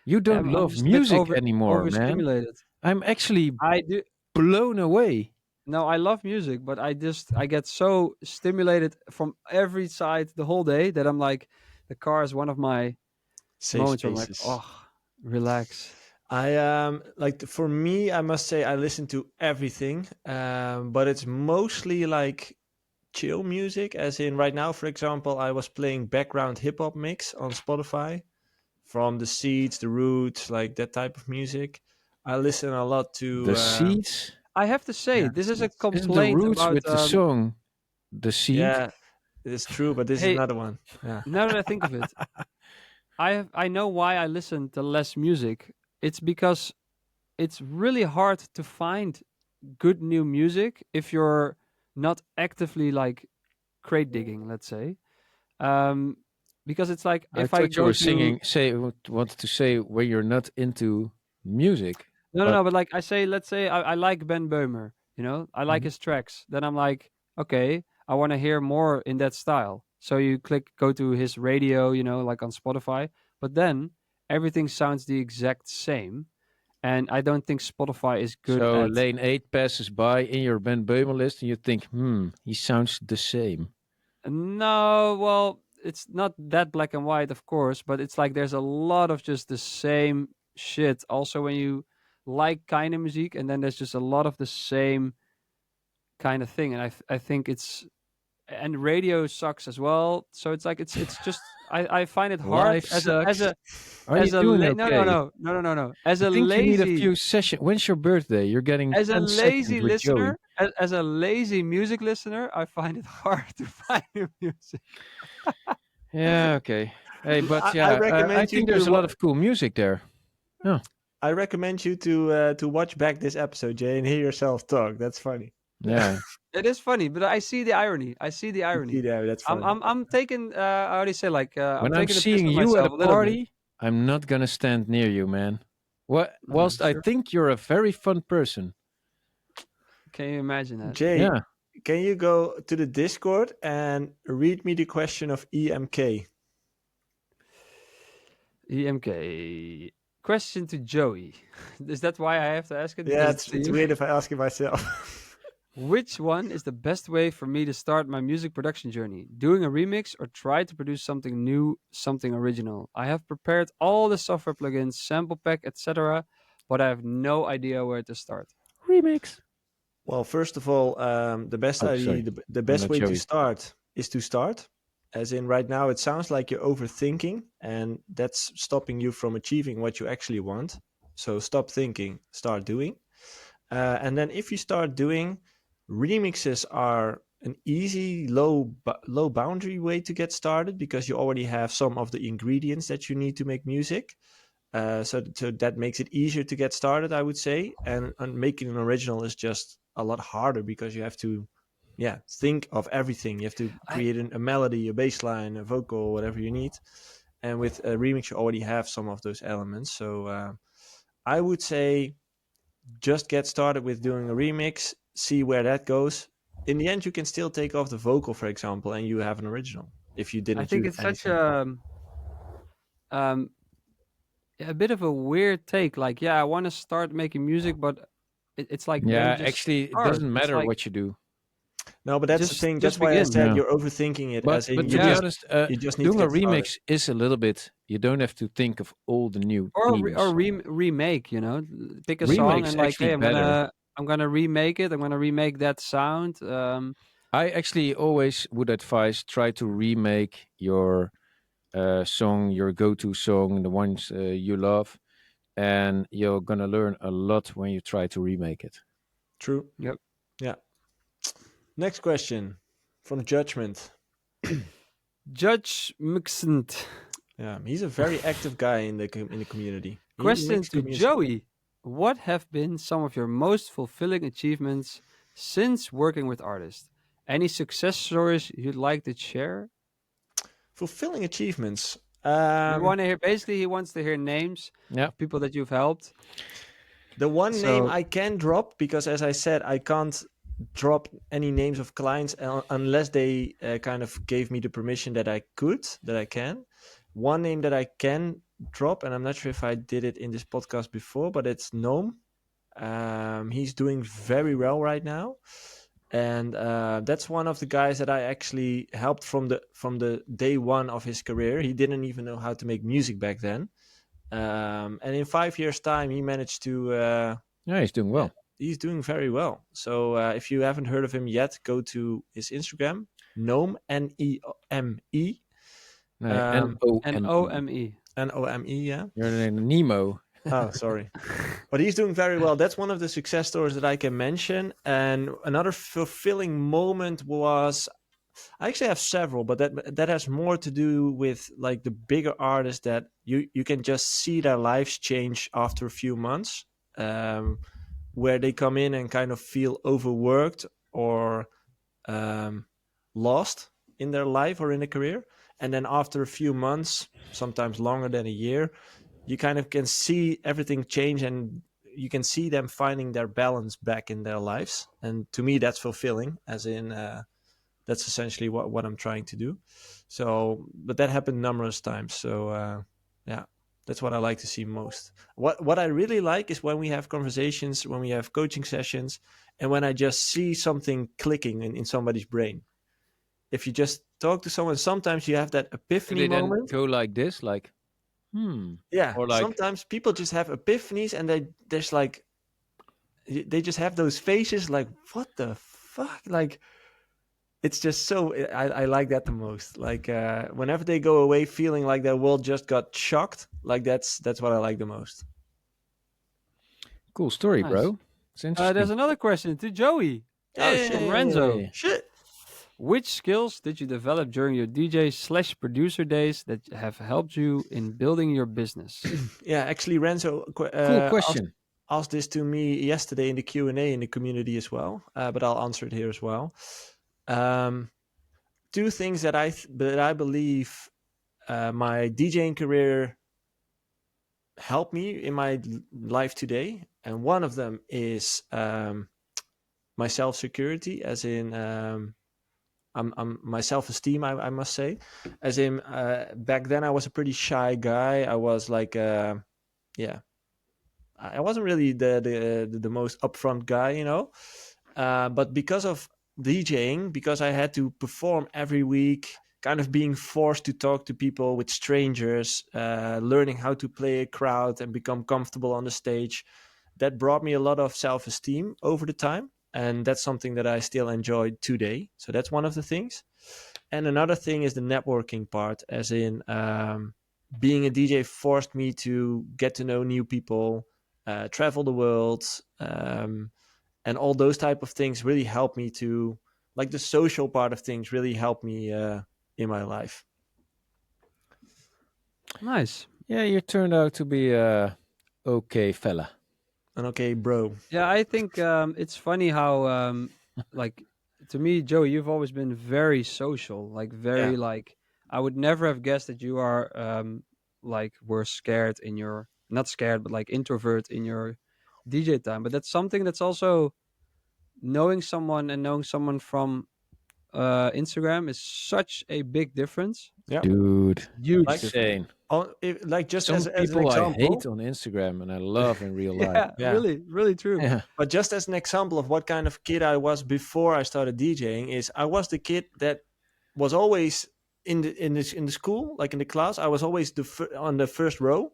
You don't I'm love just a bit music anymore, man. overstimulated. I'm actually I do. blown away. No, I love music, but I get so stimulated from every side the whole day that I'm like, the car is one of my Safe moments where I'm like, spaces. oh, relax. I like for me, I must say I listen to everything, but it's mostly like chill music. As in right now, for example, I was playing background hip hop mix on Spotify from the Seeds, the Roots, like that type of music. I listen a lot to The Seeds. I have to say, yeah, this is a Seeds. Isn't the complaint Roots about. with the song The Seed? Yeah, it's true, but this is Hey, another one. Yeah. now that I think of it, I know why I listen to less music. It's because it's really hard to find good new music if you're not actively like crate digging, let's say. Um, because it's like I if I thought you go were to wanted to say when you're not into music. no, But but like I say, let's say I like Ben Böhmer, I like Mhm. his tracks. Then I'm like, okay, I want to hear more in that style. So you go to his radio, like on Spotify. But then everything sounds the exact same, and I don't think Spotify is good So at. lane 8 passes by in your Ben Böhmer list, and you think, he sounds the same. No, well, it's not that black and white, of course, but it's like there's a lot of just the same shit. Also, when you like kind of music, and then there's just a lot of the same kind of thing, and I think it's and radio sucks as well. So it's like it's just I find it hard Life sucks. Are you as a doing no no okay? no no no no no as I a think you need a lazy few sessions. When's your birthday? You're getting 10 seconds with Joey. as a lazy music listener, I find it hard to find new music. Yeah, okay. Hey, but I yeah, I recommend you think to there's a lot of cool music there. Oh, I recommend you to watch back this episode, Jay, and hear yourself talk. That's funny. yeah. It is funny, but I see the irony. I see the irony. Yeah, that's I'm funny. I'm I'm taking I already say like I'm When I'm taking the piss seeing with you at a myself a little bit. party, I'm not gonna stand near you, man. Whilst I Sure. think you're a very fun person. Can you imagine that? Jay, Yeah. can you go to the Discord and read me the question of EMK? EMK. Question to Joey. Is that why I have to ask it? Yeah, Because it's to it's you? weird if I ask it myself. Which one is the best way for me to start my music production journey? Doing a remix or try to produce something new, something original? I have prepared all the software plugins, sample pack, etc., but I have no idea where to start. Remix. Well, first of all, the best Oh, idea, sorry. the I'm best not way to Joey. start is to start. As in, right now, it sounds like you're overthinking, and that's stopping you from achieving what you actually want. So stop thinking, start doing. And then if you start doing, remixes are an easy, low boundary way to get started because you already have some of the ingredients that you need to make music. So that makes it easier to get started, I would say. And making an original is just a lot harder because you have to, yeah, think of everything. You have to I create a melody, a bass line, a vocal, whatever you need. And with a remix, you already have some of those elements. So I would say just get started with doing a remix, see where that goes. In the end, you can still take off the vocal, for example, and you have an original if you I didn't think use it's such anything. um a bit of a weird take. Like, yeah, I want to start making music, but it's like then Yeah, just actually, it start. doesn't It's matter like what you do. No, but that's the just thing. That's just why I begin. said Yeah. you're overthinking it. As in, But to you be Yeah, just honest, you just need to doing a get started. remix is a little bit. You don't have to think of all the new or themes. remake. Pick a song Remake's and like, actually hey, better. I'm gonna remake it. I'm gonna remake that sound. I actually always would advise try to remake your song, your go-to song, the ones you love, and you're gonna learn a lot when you try to remake it. True. Yep. Yeah. Next question from Judgment. Judge Mixent. Yeah, he's a very active guy in the community. He even Question makes to good music. Joey: what have been some of your most fulfilling achievements since working with artists? Any success stories you'd like to share? Fulfilling achievements. We want to hear. Basically, he wants to hear names Yeah. of people that you've helped. The one name So I can drop, because as I said, I can't drop any names of clients unless they kind of gave me the permission that I can. One name that I can drop, and I'm not sure if I did it in this podcast before, but it's Gnome. He's doing very well right now, and that's one of the guys that I actually helped from the day one of his career. He didn't even know how to make music back then, and in 5 years' time, he managed to. Yeah, he's doing Yeah, well. he's doing very well. So if you haven't heard of him yet, go to his Instagram, Nome Neme, Nee, um, Nome. Nome. Nome. Yeah. You're the Nemo. Oh, sorry. But he's doing very well. That's one of the success stories that I can mention. And another fulfilling moment was, I actually have several, but that has more to do with like the bigger artists that you can just see their lives change after a few months, um, where they come in and kind of feel overworked or um, lost in their life or in a career, and then after a few months, sometimes longer than a year, you kind of can see everything change and you can see them finding their balance back in their lives. And to me, that's fulfilling, as in that's essentially what I'm trying to do. So, but that happened numerous times. So, yeah, that's what I like to see most. What I really like is when we have conversations, when we have coaching sessions, and when I just see something clicking in somebody's brain. If you just talk to someone, sometimes you have that Do epiphany they then moment. go like this, like, Yeah, or like, sometimes people just have epiphanies, and there's like they just have those faces like, what the fuck, like it's just so I like that the most. Like whenever they go away feeling like their world just got shocked, like that's what I like the most. cool story, Nice. bro. It's There's interesting. another question to Joey Oh shit! from Renzo. Hey. Shit! Which skills did you develop during your DJ/producer days that have helped you in building your business? Yeah, actually, Renzo Cool asked, question. asked this to me yesterday in the Q&A in the community as well, but I'll answer it here as well. Um, Two things that I believe my DJing career helped me in my life today, and one of them is my self security, as in I'm my self esteem. I must say, as in back then I was a pretty shy guy. I was like, yeah, I wasn't really the most upfront guy, But because of DJing, because I had to perform every week, kind of being forced to talk to people with strangers, learning how to play a crowd and become comfortable on the stage, that brought me a lot of self-esteem over the time. And that's something that I still enjoy today. So that's one of the things. And another thing is the networking part, as in being a DJ forced me to get to know new people, travel the world, and all those type of things really help me to, like, the social part of things really help me in my life. Nice. Yeah, you turned out to be a okay fella. And okay, bro. Yeah, I think it's funny how, like, to me, Joe, you've always been very social, like Yeah. very like. I would never have guessed that you are like were scared in your not scared, but like introvert in your DJ time. But that's something that's also knowing someone from Instagram is such a big difference. Yeah. Dude, Huge Like, difference. insane. like just Some as an people I hate example. on Instagram and I love in real life. Yeah, Yeah. really true. Yeah. But just as an example of what kind of kid I was before I started DJing, is I was the kid that was always in the school, like in the class. I was always on the first row,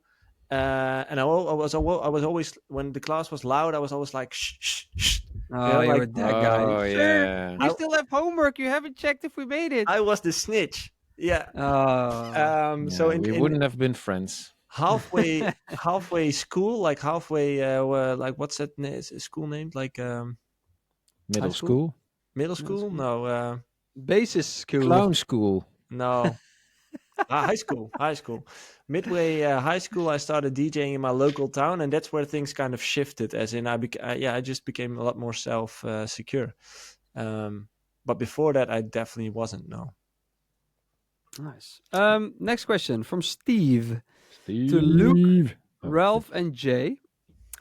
and I was always, when the class was loud, I was always like shh shh shh. Oh, you Like were that guy. Oh Sir, yeah. we I still have homework. You haven't checked if we made it. I was the snitch. Yeah. Oh, So Yeah, we in wouldn't have been friends. halfway school, like halfway, like what's that school named? Like high Middle school, school, middle middle school? school, No, basis school. clown school. no. High school, high school. Midway high school, I started DJing in my local town, and that's where things kind of shifted. As in, I just became a lot more self secure. But before that, I definitely wasn't. No. Nice. Next question from Steve to Luke, Steve. Oh, Ralph, and Jay.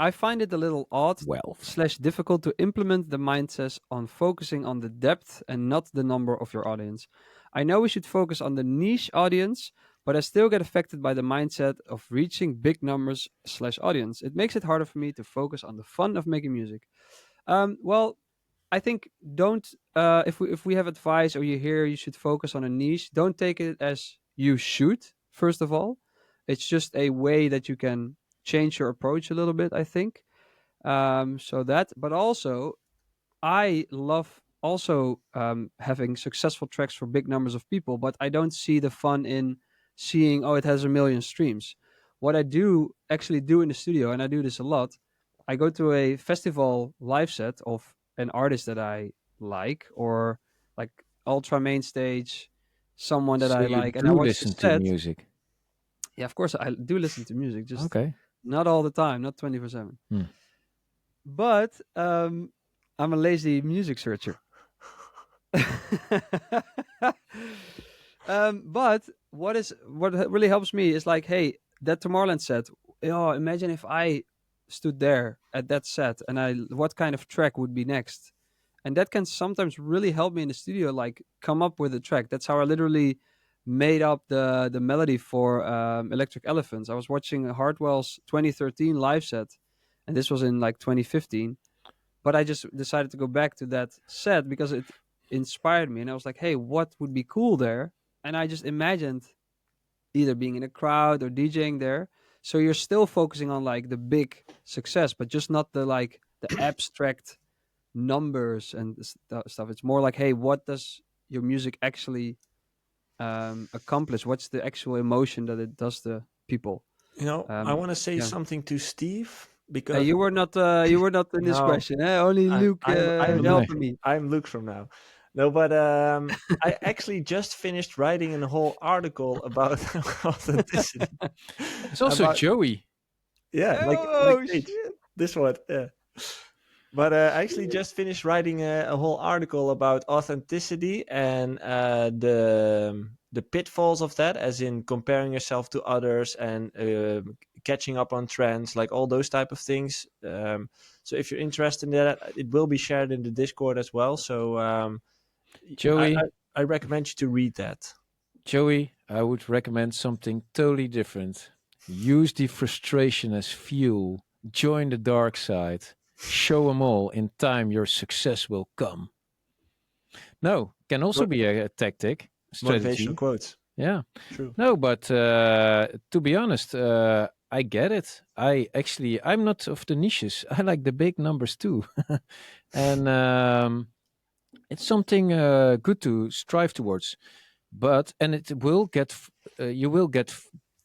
I find it a little odd Wealth. / difficult to implement the mindset on focusing on the depth and not the number of your audience. I know we should focus on the niche audience, but I still get affected by the mindset of reaching big numbers / audience. It makes it harder for me to focus on the fun of making music. Well, I think don't if we have advice or you hear you should focus on a niche, don't take it as you should. First of all, it's just a way that you can change your approach a little bit. I think so that, but also I love also having successful tracks for big numbers of people, but I don't see the fun in seeing, oh, it has a million streams. What I do actually do in the studio, and I do this a lot, I go to a festival live set of an artist that I like, or like ultra main stage, someone that So I you like, and I do watch the listen to set. music. Yeah, of course I do listen to music, just Okay. not all the time, not 24/7. Hmm. But I'm a lazy music searcher. But what really helps me is like, hey, that Tomorrowland set. Oh, imagine if I stood there at that set, and what kind of track would be next? And that can sometimes really help me in the studio, like come up with a track. That's how I literally made up the melody for Electric Elephants. I was watching Hardwell's 2013 live set, and this was in like 2015. But I just decided to go back to that set because it inspired me, and I was like, hey, what would be cool there? And I just imagined either being in a crowd or DJing there. So you're still focusing on like the big success, but just not the like the abstract numbers and stuff. It's more like, hey, what does your music actually accomplish? What's the actual emotion that it does to people? I want to say Yeah. something to Steve, Hey, because you were not in this no, question. Eh? Only Luke I'm Luke. No. helping me. I'm Luke from now. No, but I actually just finished writing a whole article about authenticity. It's also About, Joey. yeah, like Oh H. shit! This one, yeah. But I actually just finished writing a whole article about authenticity and the pitfalls of that, as in comparing yourself to others and catching up on trends, like all those type of things. So if you're interested in that, it will be shared in the Discord as well. So I, Joey, I, I recommend you to read that. Joey, I would recommend something totally different. Use the frustration as fuel. Join the dark side. Show them all. In time, your success will come. No, can also be a tactic, Motivational strategy. quotes. Yeah. True. No, but to be honest, I get it. I'm not of the niches. I like the big numbers too, and it's something good to strive towards. But and it will you will get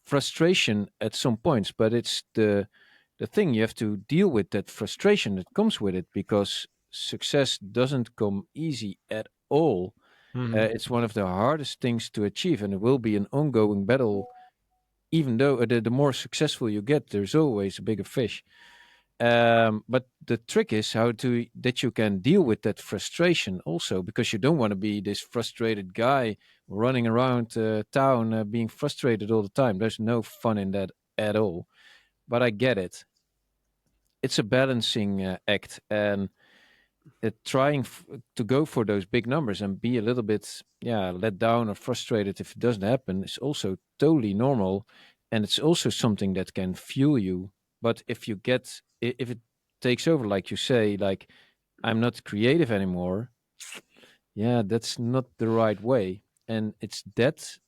frustration at some points. But it's the thing you have to deal with that frustration that comes with it because success doesn't come easy at all. Mhm. It's one of the hardest things to achieve, and it will be an ongoing battle even though the more successful you get, there's always a bigger fish. But the trick is how to that you can deal with that frustration also, because you don't want to be this frustrated guy running around town being frustrated all the time. There's no fun in that at all. But I get it. It's a balancing act, and trying to go for those big numbers and be a little bit let down or frustrated if it doesn't happen is also totally normal, and it's also something that can fuel you. But if it takes over, like you say, like I'm not creative anymore, yeah, that's not the right way. And it's that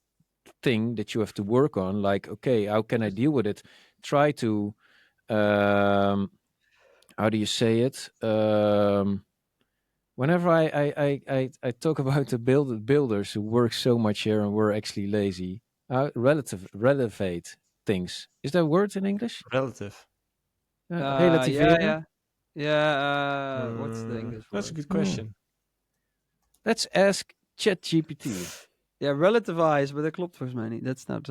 thing that you have to work on, like, okay, how can I deal with it? Try to um how do you say it? Whenever I talk about the builders who work so much here and were actually lazy, relevate things. Is that a word in English? Relative. Yeah, Relativeren? yeah, yeah. What's the English That's a word? good Hmm. question. Let's ask ChatGPT. Yeah, relativize, but that klopt volgens mij niet. That's not.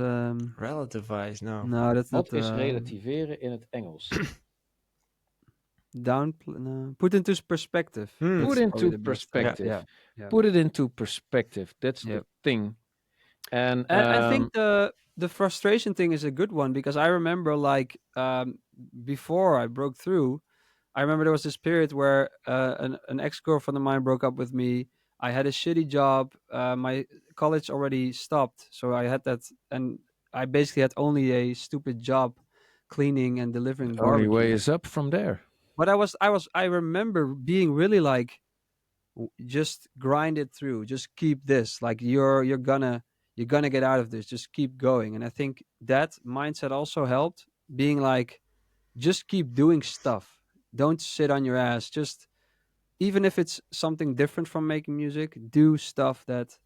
Relativize, no. No, that's not. Wat is relativeren in het Engels? No. Put into perspective. Hmm. Put That's probably into the best. perspective. Yeah, yeah. Put it into perspective. That's Yeah. the thing. And And I think the frustration thing is a good one because I remember like before I broke through, I remember there was this period where an ex girlfriend of mine broke up with me. I had a shitty job. My college already stopped, so I had that, and I basically had only a stupid job, cleaning and delivering only way barbecues. is up from there. But I remember being really like, just grind it through, just keep this, like you're gonna get out of this, just keep going. And I think that mindset also helped, being like, just keep doing stuff, don't sit on your ass, just even if it's something different from making music, do stuff that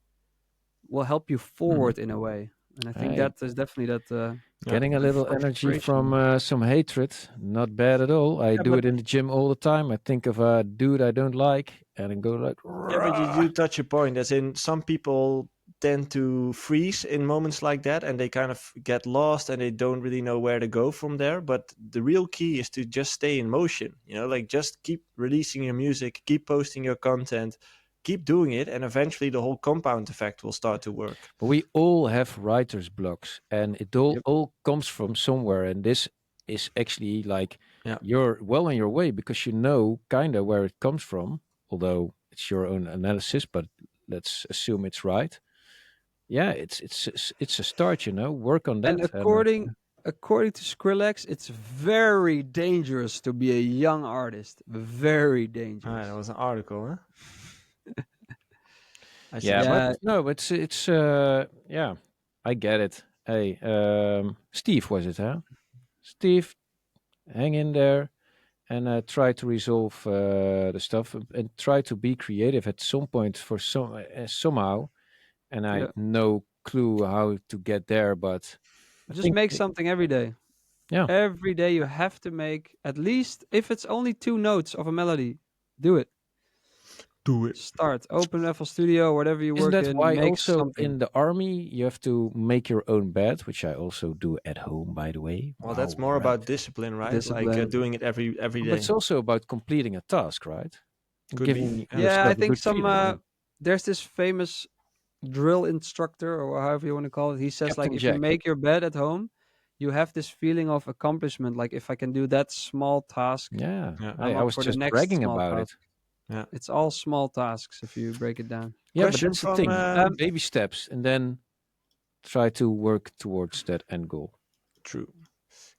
will help you forward in a way. And I think I that is definitely that Getting a the little energy frustration. from some hatred, not bad at all. I Yeah, do but it in the gym all the time. I think of a dude I don't like and I go like, Yeah, but you "Rah!" do touch a point, as in some people tend to freeze in moments like that and they kind of get lost and they don't really know where to go from there. But the real key is to just stay in motion, like just keep releasing your music, keep posting your content, keep doing it, and eventually the whole compound effect will start to work. But we all have writer's blocks and it all, yep, all comes from somewhere. And this is actually like Yeah. you're well on your way because you know kind of where it comes from, although it's your own analysis, but let's assume it's right. Yeah, it's a start, work on and that. And according to Skrillex, it's very dangerous to be a young artist, very dangerous. That was an article, huh? I see. yeah, but Yeah, no, it's yeah, I get it. Hey, Steve was it, huh? Steve, hang in there and try to resolve the stuff and try to be creative at some point for somehow. And I yeah. have no clue how to get there, but I Just think make something every day. yeah, Every day you have to make at least, if it's only 2 notes of a melody, do it. Do it. Start. Open FL Studio, whatever you isn't work that in, why make also something. in the army you have to make your own bed, which I also do at home, by the way. Well, that's Wow, more about relative. discipline, right? Like Discipline. doing it every But it's day. also about completing a task, right? Could be. Giving Yeah. Yeah, I yourself a think good some feeling. there's this famous drill instructor or however you want to call it. He says like Captain if you Jack. make your bed at home, you have this feeling of accomplishment. Like if I can do that small task, Yeah, Yeah. I'm I up was for the just next bragging small about it. task. Yeah. It's all small tasks if you break it down. Yeah, but Question that's the from thing. Um, Baby steps, and then try to work towards that end goal. True.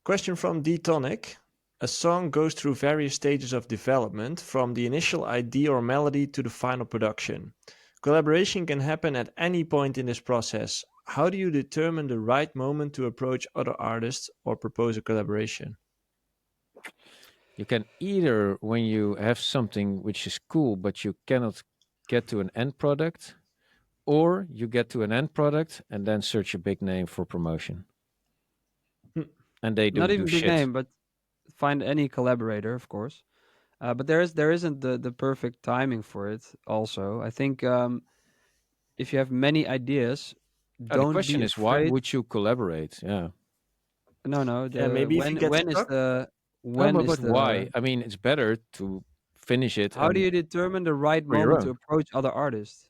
Question from D Tonic. A song goes through various stages of development, from the initial idea or melody to the final production. Collaboration can happen at any point in this process. How do you determine the right moment to approach other artists or propose a collaboration? You can either, when you have something which is cool, but you cannot get to an end product, or you get to an end product and then search a big name for promotion. Hmm. And they Not don't do even big shit. name, but find any collaborator, of course. But there isn't the perfect timing for it. Also, I think if you have many ideas, The don't question be is, why afraid. would you collaborate? Yeah. No. Yeah, The maybe if you get when is stuck. the No, when is but why? the I mean, it's better to finish it how do and you determine the right for your moment to own. approach other artists?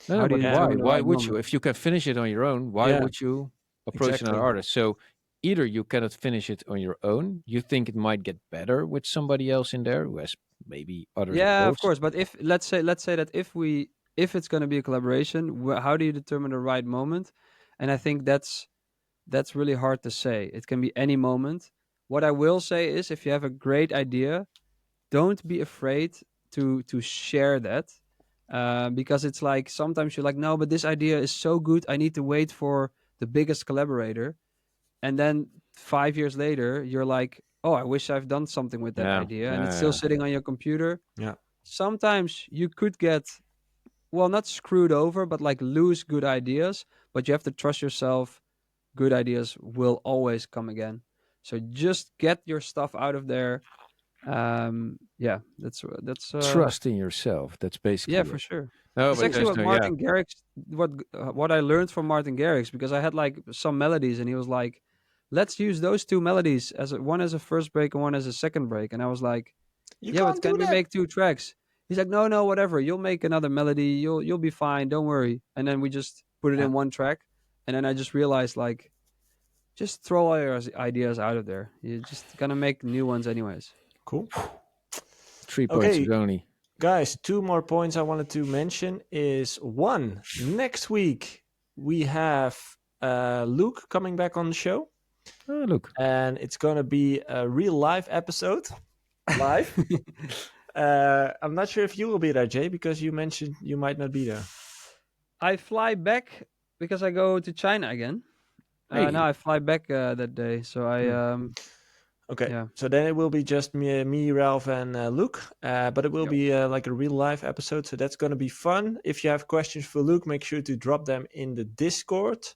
No, How do you but Yeah, why? determine the Why right would you? moment? If you can finish it on your own, why yeah, would you approach another exactly. artist? So either you cannot finish it on your own, you think it might get better with somebody else in there who has maybe other Yeah, of skills. course. But if let's say that if it's going to be a collaboration, how do you determine the right moment? And I think that's really hard to say. It can be any moment. What I will say is, if you have a great idea, don't be afraid to share that, because it's like sometimes you're like, no, but this idea is so good, I need to wait for the biggest collaborator, and then 5 years later you're like, oh, I wish I've done something with that Yeah, idea, and it's still yeah, sitting on your computer. Yeah. Sometimes you could get, well, not screwed over, but like lose good ideas, but you have to trust yourself. Good ideas will always come again. So just get your stuff out of there. Yeah, trust in yourself. That's yeah, basically for it. sure. No, It's but actually there's what no, yeah. Martin Garrix, what I learned from Martin Garrix, because I had like some melodies and he was like, let's use those two melodies one as a first break and one as a second break, and I was like, You yeah, but can't do can we that. make two tracks? He's like, no, whatever. You'll make another melody. You'll be fine. Don't worry. And then we just put it Yeah. in one track, and then I just realized, like, just throw all your ideas out of there. You're just gonna make new ones anyways. Cool. 3 points Okay, only. guys, two more points I wanted to mention is one, next week we have Luke coming back on the show, Oh, look. and it's going to be a real live episode. Live. I'm not sure if you will be there, Jay, because you mentioned you might not be there. I fly back because I go to China again. Hey, No, I fly back that day. So I Okay, yeah. so then it will be just me Ralph, and Luke. But it will Yep. be like a real life episode, so that's going to be fun. If you have questions for Luke, make sure to drop them in the Discord.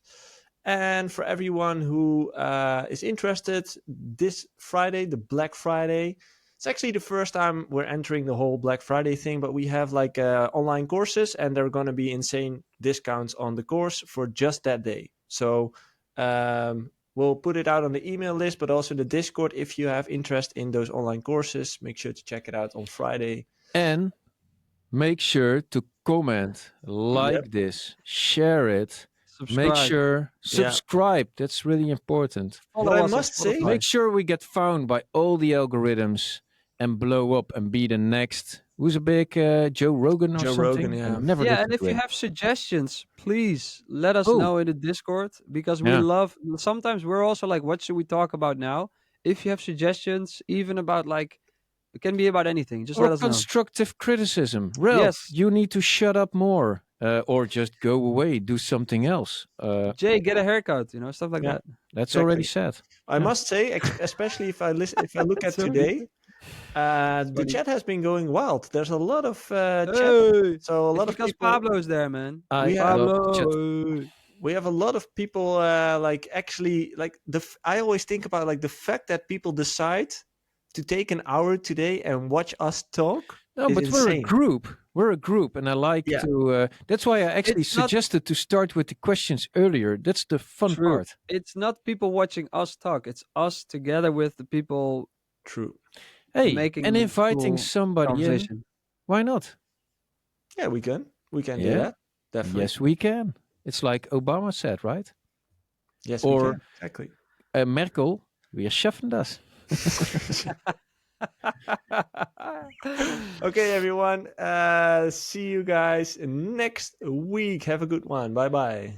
And for everyone who is interested, this Friday, the Black Friday, it's actually the first time we're entering the whole Black Friday thing, but we have like online courses, and there are going to be insane discounts on the course for just that day. So we'll put it out on the email list, but also the Discord. If you have interest in those online courses, make sure to check it out on Friday. and make sure to comment, like Yep. this, share it. Make Subscribe. sure subscribe. That's really important. What Follow I us on must say, Spotify. Make sure we get found by all the algorithms and blow up and be the next. Who's a big Joe Rogan or Joe something? Rogan, I yeah. never Yeah, listened and if to you him. have suggestions, please let us Oh, know in the Discord, because we yeah. love. Sometimes we're also like, what should we talk about now? If you have suggestions, even about like, it can be about anything. Just Or let us know. constructive criticism. Ralph, Yes, you need to shut up more. Or just go away, do something else. Jay, get a haircut. Stuff like Yeah, that. That's already exactly. said. I Yeah. must say, especially if I look at Sorry. today, It's the funny. chat has been going wild. There's a lot of chat, Hey, so a it's lot of because people. Pablo's there, man. We I have love the chat. Pablo. Hey. we have a lot of people like actually like I always think about like the fact that people decide to take an hour today and watch us talk No, is but we're a insane. group. We're a group, and I like Yeah, to. That's why I actually It's not suggested to start with the questions earlier. That's the fun true. part. It's not people watching us talk. It's us together with the people true. Hey, and making inviting cool somebody in, conversation. why not? Yeah, we can do Yeah, that, definitely. yes, we can. It's like Obama said, right? Yes, we Or can, exactly. Merkel, wir schaffen das. Okay, everyone, see you guys next week. Have a good one. Bye bye.